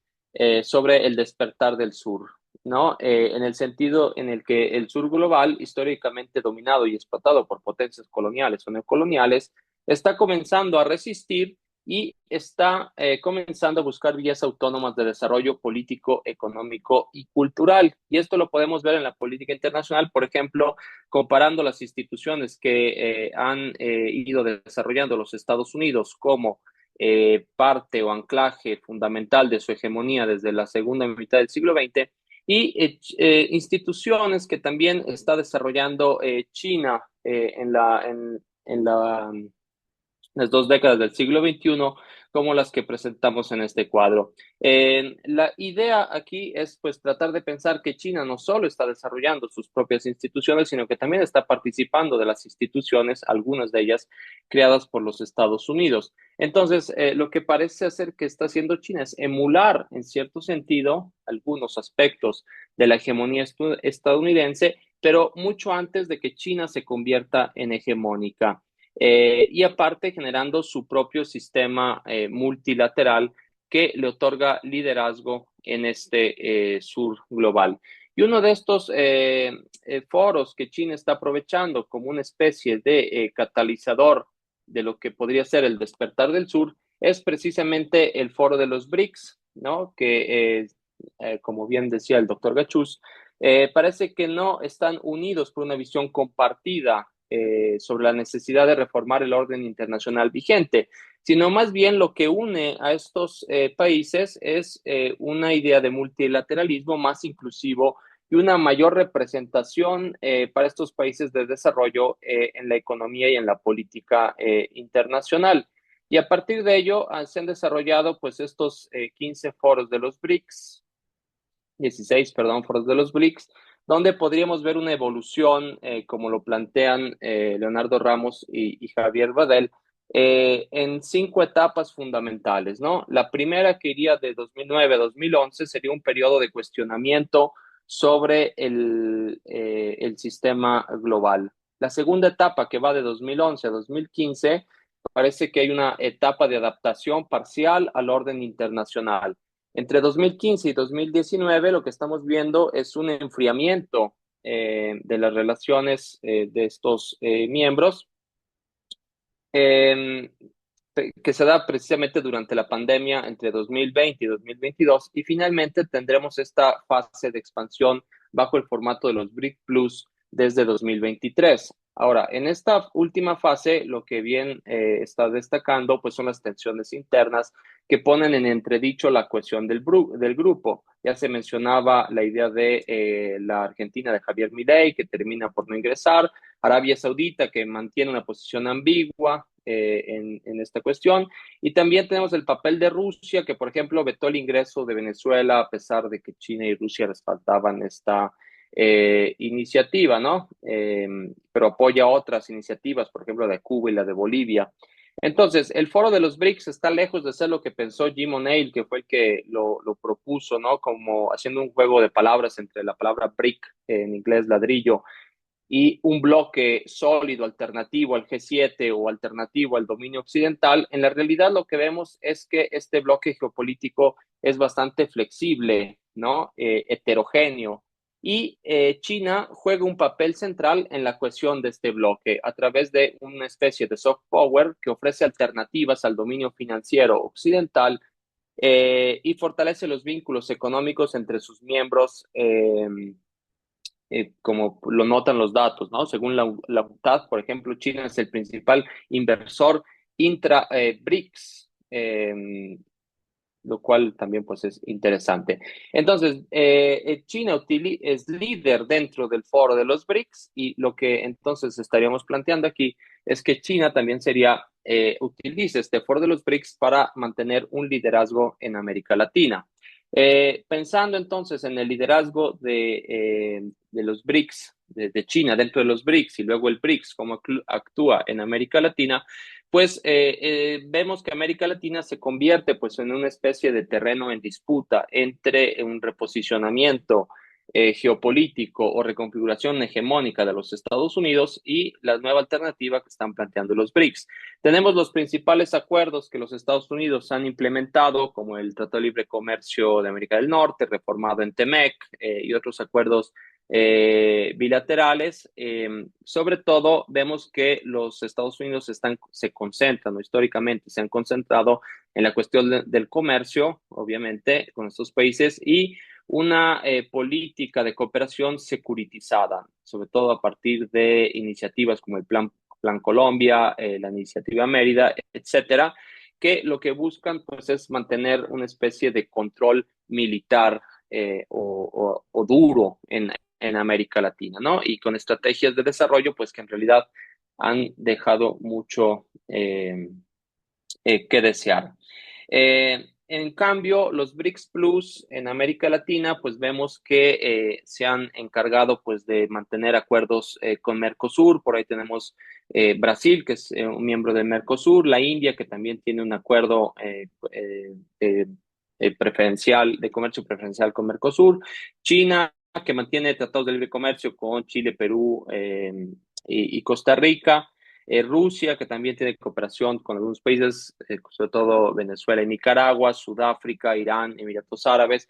sobre el despertar del sur, ¿no? En el sentido en el que el sur global, históricamente dominado y explotado por potencias coloniales o neocoloniales, está comenzando a resistir y está comenzando a buscar vías autónomas de desarrollo político, económico y cultural. Y esto lo podemos ver en la política internacional, por ejemplo, comparando las instituciones que han ido desarrollando los Estados Unidos como parte o anclaje fundamental de su hegemonía desde la segunda mitad del siglo XX y instituciones que también está desarrollando China en las 2 décadas del siglo XXI, como las que presentamos en este cuadro. La idea aquí es pues tratar de pensar que China no solo está desarrollando sus propias instituciones, sino que también está participando de las instituciones, algunas de ellas creadas por los Estados Unidos. Entonces, lo que parece hacer que está haciendo China es emular, en cierto sentido, algunos aspectos de la hegemonía estadounidense, pero mucho antes de que China se convierta en hegemónica. Y aparte generando su propio sistema multilateral que le otorga liderazgo en este sur global. Y uno de estos foros que China está aprovechando como una especie de catalizador de lo que podría ser el despertar del sur es precisamente el foro de los BRICS, ¿no? Que, como bien decía el doctor Gachús, parece que no están unidos por una visión compartida sobre la necesidad de reformar el orden internacional vigente, sino más bien lo que une a estos países es una idea de multilateralismo más inclusivo y una mayor representación para estos países de desarrollo en la economía y en la política internacional. Y a partir de ello se han desarrollado pues estos 15 foros de los BRICS, 16, perdón, foros de los BRICS, donde podríamos ver una evolución, como lo plantean Leonardo Ramos y Javier Badel, en 5 etapas fundamentales, ¿no? La primera, que iría de 2009 a 2011, sería un periodo de cuestionamiento sobre el sistema global. La segunda etapa, que va de 2011 a 2015, parece que hay una etapa de adaptación parcial al orden internacional. Entre 2015 y 2019 lo que estamos viendo es un enfriamiento de las relaciones de estos miembros que se da precisamente durante la pandemia entre 2020 y 2022 y finalmente tendremos esta fase de expansión bajo el formato de los BRIC Plus desde 2023. Ahora, en esta última fase, lo que bien está destacando pues son las tensiones internas que ponen en entredicho la cohesión del grupo. Ya se mencionaba la idea de la Argentina de Javier Milei, que termina por no ingresar, Arabia Saudita, que mantiene una posición ambigua en esta cuestión, y también tenemos el papel de Rusia, que por ejemplo vetó el ingreso de Venezuela a pesar de que China y Rusia respaldaban esta iniciativa, ¿no? Pero apoya otras iniciativas, por ejemplo, la de Cuba y la de Bolivia. Entonces, el foro de los BRICS está lejos de ser lo que pensó Jim O'Neill, que fue el que lo propuso, ¿no? Como haciendo un juego de palabras entre la palabra brick, en inglés ladrillo, y un bloque sólido alternativo al G7 o alternativo al dominio occidental. En la realidad lo que vemos es que este bloque geopolítico es bastante flexible, ¿no? Heterogéneo. Y China juega un papel central en la cohesión de este bloque a través de una especie de soft power que ofrece alternativas al dominio financiero occidental y fortalece los vínculos económicos entre sus miembros, como lo notan los datos, ¿no? Según la UNCTAD, por ejemplo, China es el principal inversor intra-BRICS, lo cual también pues es interesante. Entonces, China es líder dentro del foro de los BRICS y lo que entonces estaríamos planteando aquí es que China también utilice este foro de los BRICS para mantener un liderazgo en América Latina. Pensando entonces en el liderazgo de los BRICS, de China dentro de los BRICS y luego el BRICS, cómo actúa en América Latina, pues vemos que América Latina se convierte pues en una especie de terreno en disputa entre un reposicionamiento geopolítico o reconfiguración hegemónica de los Estados Unidos y la nueva alternativa que están planteando los BRICS. Tenemos los principales acuerdos que los Estados Unidos han implementado, como el Tratado de Libre Comercio de América del Norte, reformado en TEMEC, y otros acuerdos bilaterales. Sobre todo, vemos que los Estados Unidos se concentran, o históricamente se han concentrado en la cuestión del comercio, obviamente, con estos países, y una política de cooperación securitizada, sobre todo a partir de iniciativas como el Plan Colombia, la Iniciativa Mérida, etcétera, que lo que buscan pues es mantener una especie de control militar o duro en América Latina, ¿no? Y con estrategias de desarrollo pues que en realidad han dejado mucho que desear. En cambio, los BRICS Plus en América Latina, pues vemos que se han encargado pues de mantener acuerdos con Mercosur. Por ahí tenemos Brasil, que es un miembro de Mercosur, la India, que también tiene un acuerdo preferencial, de comercio preferencial con Mercosur, China, que mantiene tratados de libre comercio con Chile, Perú y Costa Rica. Rusia, que también tiene cooperación con algunos países, sobre todo Venezuela y Nicaragua, Sudáfrica, Irán, Emiratos Árabes,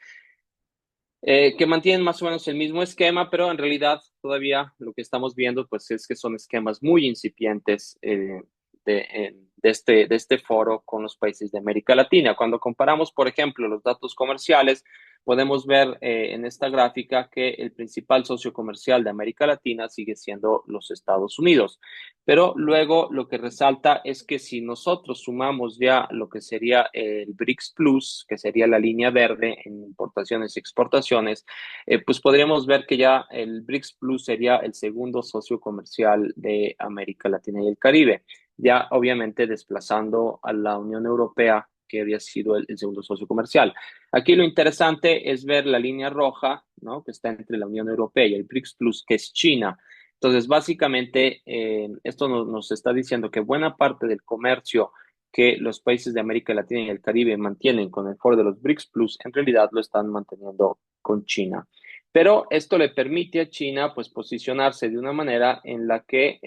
que mantienen más o menos el mismo esquema, pero en realidad todavía lo que estamos viendo pues es que son esquemas muy incipientes de este foro con los países de América Latina. Cuando comparamos, por ejemplo, los datos comerciales, podemos ver en esta gráfica que el principal socio comercial de América Latina sigue siendo los Estados Unidos. Pero luego lo que resalta es que si nosotros sumamos ya lo que sería el BRICS Plus, que sería la línea verde en importaciones y exportaciones, pues podríamos ver que ya el BRICS Plus sería el segundo socio comercial de América Latina y el Caribe, ya obviamente desplazando a la Unión Europea, que había sido el segundo socio comercial. Aquí lo interesante es ver la línea roja, ¿no?, que está entre la Unión Europea y el BRICS Plus, que es China. Entonces, básicamente, esto nos está diciendo que buena parte del comercio que los países de América Latina y el Caribe mantienen con el foro de los BRICS Plus, en realidad lo están manteniendo con China. Pero esto le permite a China pues posicionarse de una manera en la que,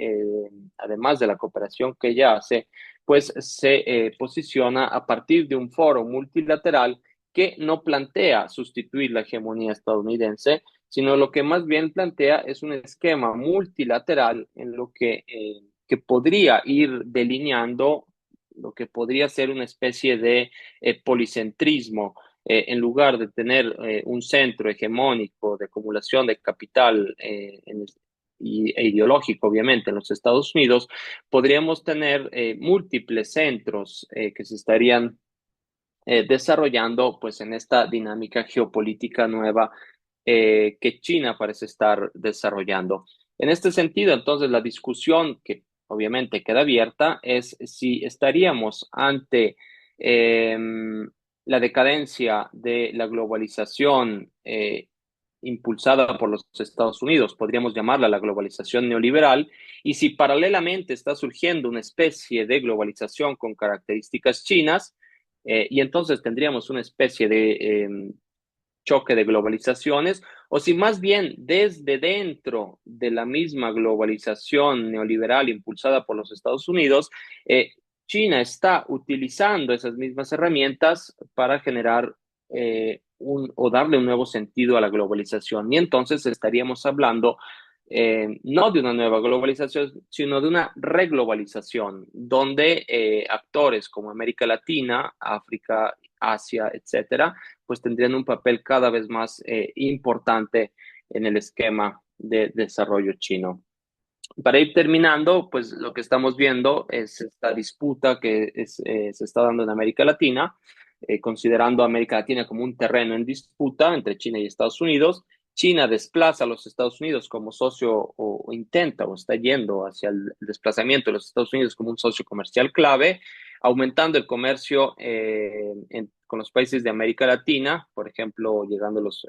además de la cooperación que ella hace, pues se posiciona a partir de un foro multilateral que no plantea sustituir la hegemonía estadounidense, sino lo que más bien plantea es un esquema multilateral en lo que podría ir delineando lo que podría ser una especie de policentrismo, en lugar de tener un centro hegemónico de acumulación de capital e ideológico, obviamente, en los Estados Unidos, podríamos tener múltiples centros que se estarían desarrollando pues en esta dinámica geopolítica nueva que China parece estar desarrollando. En este sentido, entonces, la discusión que obviamente queda abierta es si estaríamos ante la decadencia de la globalización impulsada por los Estados Unidos, podríamos llamarla la globalización neoliberal, y si paralelamente está surgiendo una especie de globalización con características chinas, y entonces tendríamos una especie de choque de globalizaciones, o si más bien desde dentro de la misma globalización neoliberal impulsada por los Estados Unidos, China está utilizando esas mismas herramientas para generar o darle un nuevo sentido a la globalización. Y entonces estaríamos hablando no de una nueva globalización, sino de una reglobalización, donde actores como América Latina, África, Asia, etcétera, pues tendrían un papel cada vez más importante en el esquema de desarrollo chino. Para ir terminando, pues lo que estamos viendo es esta disputa que se está dando en América Latina, considerando a América Latina como un terreno en disputa entre China y Estados Unidos. China desplaza a los Estados Unidos como socio o intenta o está yendo hacia el desplazamiento de los Estados Unidos como un socio comercial clave, aumentando el comercio con los países de América Latina, por ejemplo, llegando a los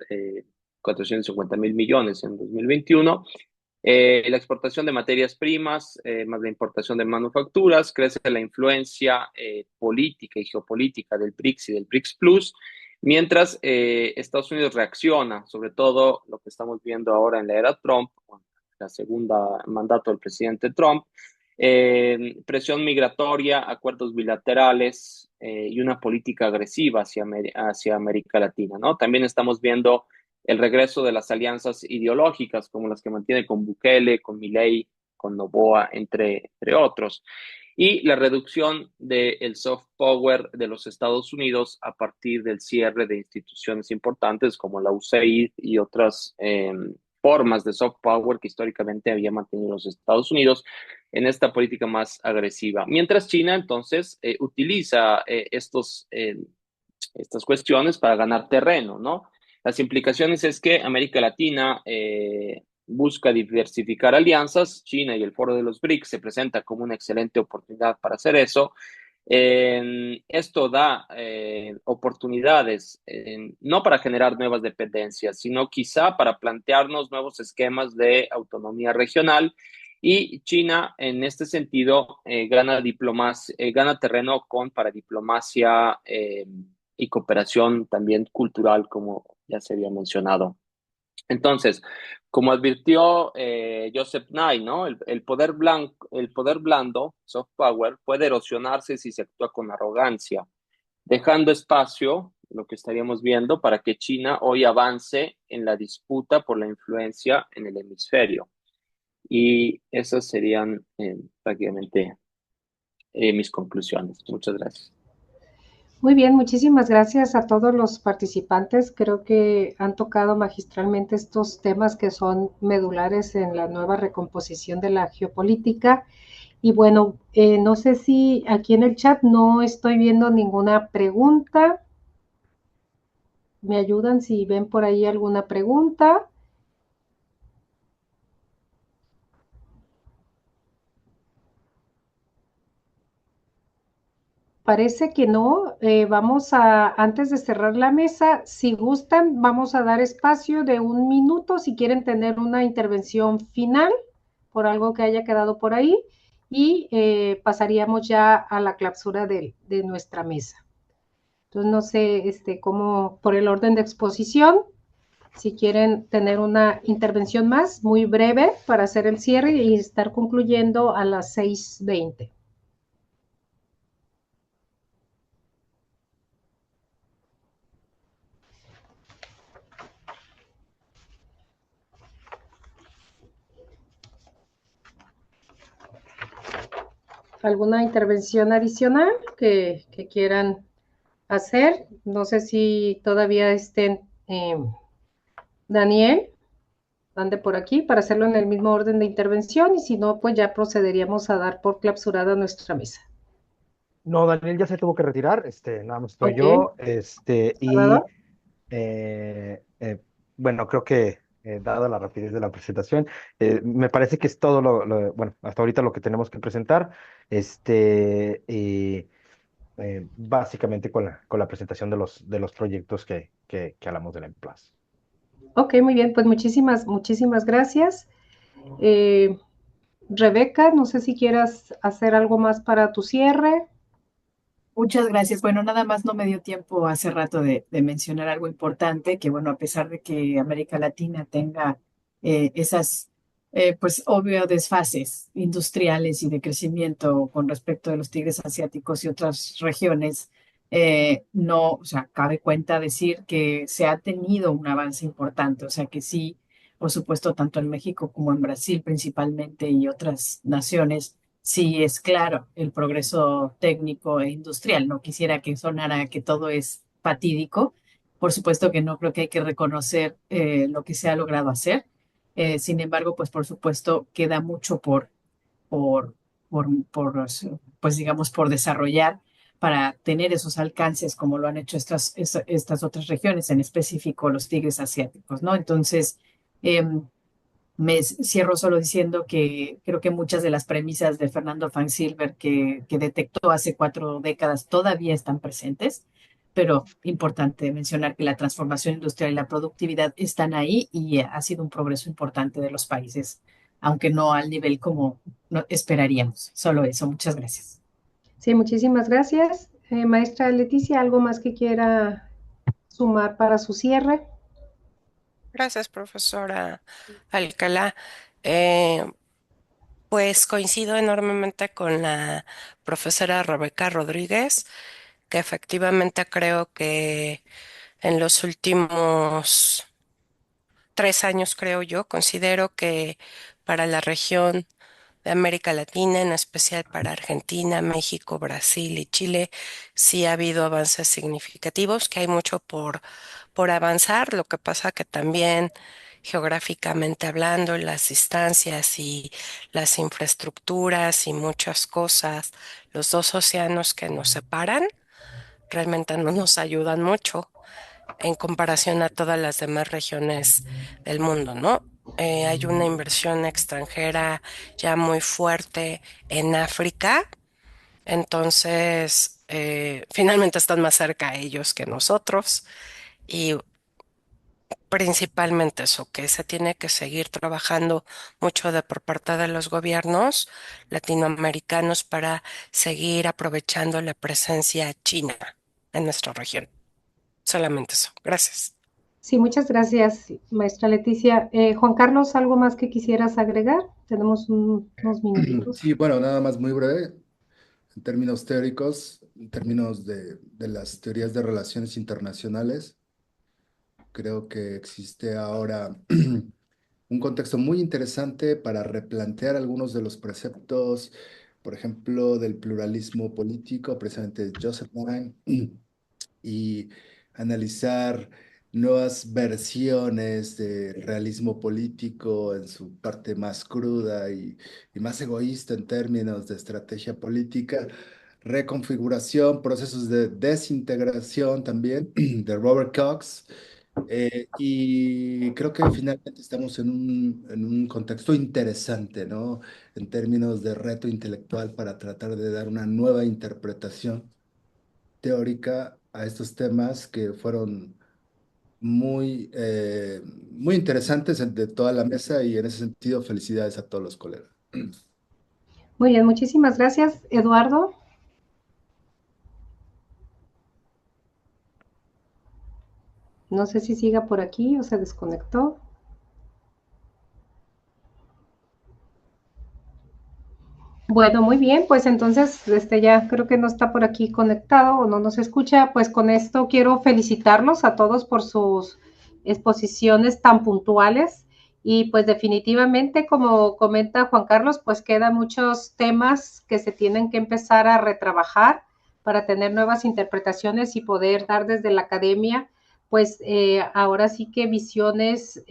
450.000 millones en 2021. La exportación de materias primas, más la importación de manufacturas, crece la influencia política y geopolítica del BRICS y del BRICS Plus, Mientras Estados Unidos reacciona, sobre todo lo que estamos viendo ahora en la era Trump, la segunda mandato del presidente Trump, presión migratoria, acuerdos bilaterales y una política agresiva hacia América Latina, ¿no? También estamos viendo el regreso de las alianzas ideológicas como las que mantiene con Bukele, con Milei, con Noboa, entre otros, y la reducción del soft power de los Estados Unidos a partir del cierre de instituciones importantes como la USAID y otras formas de soft power que históricamente había mantenido los Estados Unidos en esta política más agresiva. Mientras China entonces utiliza estas cuestiones para ganar terreno, ¿no? Las implicaciones es que América Latina busca diversificar alianzas. China y el Foro de los BRICS se presenta como una excelente oportunidad para hacer eso. Esto da oportunidades, no para generar nuevas dependencias, sino quizá para plantearnos nuevos esquemas de autonomía regional. Y China, en este sentido, gana terreno para diplomacia y cooperación también cultural, como ya se había mencionado. Entonces, como advirtió Joseph Nye, ¿no? El poder blando, soft power, puede erosionarse si se actúa con arrogancia, dejando espacio, lo que estaríamos viendo, para que China hoy avance en la disputa por la influencia en el hemisferio. Y esas serían prácticamente mis conclusiones. Muchas gracias. Muy bien, muchísimas gracias a todos los participantes. Creo que han tocado magistralmente estos temas que son medulares en la nueva recomposición de la geopolítica. Y bueno, no sé si aquí en el chat no estoy viendo ninguna pregunta. ¿Me ayudan si ven por ahí alguna pregunta? Parece que no. Antes de cerrar la mesa, si gustan, vamos a dar espacio de 1 minuto si quieren tener una intervención final por algo que haya quedado por ahí y pasaríamos ya a la clausura de nuestra mesa. Entonces, no sé, cómo por el orden de exposición, si quieren tener una intervención más, muy breve para hacer el cierre y estar concluyendo a las 6:20. ¿Alguna intervención adicional que quieran hacer? No sé si todavía estén, Daniel, ande por aquí para hacerlo en el mismo orden de intervención y si no, pues ya procederíamos a dar por clausurada nuestra mesa. No, Daniel ya se tuvo que retirar, nada más estoy Ok, yo, Salvador. bueno, creo que dada la rapidez de la presentación, me parece que es todo bueno, hasta ahorita lo que tenemos que presentar, y básicamente con la presentación de los proyectos que hablamos del EMPLAS. Ok, muy bien, pues muchísimas gracias. Rebeca, no sé si quieras hacer algo más para tu cierre. Muchas gracias. Bueno, nada más no me dio tiempo hace rato de mencionar algo importante, que bueno, a pesar de que América Latina tenga esas, pues obvio, desfases industriales y de crecimiento con respecto de los tigres asiáticos y otras regiones, no, o sea, cabe cuenta decir que se ha tenido un avance importante, o sea que sí, por supuesto, tanto en México como en Brasil principalmente y otras naciones sí es claro el progreso técnico e industrial. No quisiera que sonara que todo es fatídico. Por supuesto que no, creo que hay que reconocer lo que se ha logrado hacer. Sin embargo, pues por supuesto queda mucho por, por, pues digamos, por desarrollar para tener esos alcances como lo han hecho estas otras regiones, en específico los tigres asiáticos, ¿no? Entonces, me cierro solo diciendo que creo que muchas de las premisas de Fernando Van Silber que detectó hace 4 décadas todavía están presentes, pero importante mencionar que la transformación industrial y la productividad están ahí y ha sido un progreso importante de los países, aunque no al nivel como esperaríamos. Solo eso. Muchas gracias. Sí, muchísimas gracias. Maestra Leticia, ¿algo más que quiera sumar para su cierre? Gracias, profesora Alcalá. Pues coincido enormemente con la profesora Rebeca Rodríguez, que efectivamente creo que en los últimos 3 años, creo yo, considero que para la región de América Latina, en especial para Argentina, México, Brasil y Chile, sí ha habido avances significativos, que hay mucho por avanzar. Lo que pasa que también geográficamente hablando, las distancias y las infraestructuras y muchas cosas, los dos océanos que nos separan, realmente no nos ayudan mucho en comparación a todas las demás regiones del mundo, ¿no? Hay una inversión extranjera ya muy fuerte en África, entonces finalmente están más cerca ellos que nosotros y principalmente eso, que se tiene que seguir trabajando mucho por parte de los gobiernos latinoamericanos para seguir aprovechando la presencia china en nuestra región. Solamente eso. Gracias. Sí, muchas gracias, maestra Leticia. Juan Carlos, ¿algo más que quisieras agregar? Tenemos unos minutitos. Sí, bueno, nada más muy breve. En términos teóricos, en términos de las teorías de relaciones internacionales, creo que existe ahora un contexto muy interesante para replantear algunos de los preceptos, por ejemplo, del pluralismo político, precisamente de Joseph Nye, y analizar nuevas versiones de realismo político en su parte más cruda y más egoísta en términos de estrategia política, reconfiguración, procesos de desintegración también de Robert Cox. Y creo que finalmente estamos en un contexto interesante, ¿no? En términos de reto intelectual para tratar de dar una nueva interpretación teórica a estos temas que fueron muy interesantes de toda la mesa y en ese sentido felicidades a todos los colegas. Muy bien, muchísimas gracias, Eduardo. No sé si siga por aquí o se desconectó. Bueno, muy bien, pues entonces ya creo que no está por aquí conectado o no nos escucha. Pues con esto quiero felicitarlos a todos por sus exposiciones tan puntuales y pues definitivamente, como comenta Juan Carlos, pues quedan muchos temas que se tienen que empezar a retrabajar para tener nuevas interpretaciones y poder dar desde la academia, pues ahora sí que visiones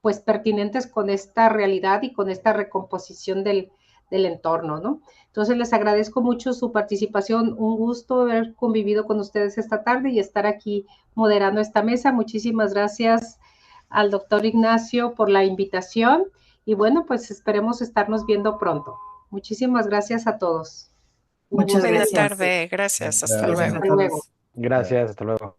pues pertinentes con esta realidad y con esta recomposición del entorno, ¿no? Entonces les agradezco mucho su participación, un gusto haber convivido con ustedes esta tarde y estar aquí moderando esta mesa. Muchísimas gracias al doctor Ignacio por la invitación y bueno, pues esperemos estarnos viendo pronto. Muchísimas gracias a todos. Muchas Buena gracias. tarde. Gracias. Hasta Gracias luego. a Hasta luego. todos. Gracias, hasta luego.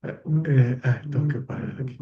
Tengo que parar aquí.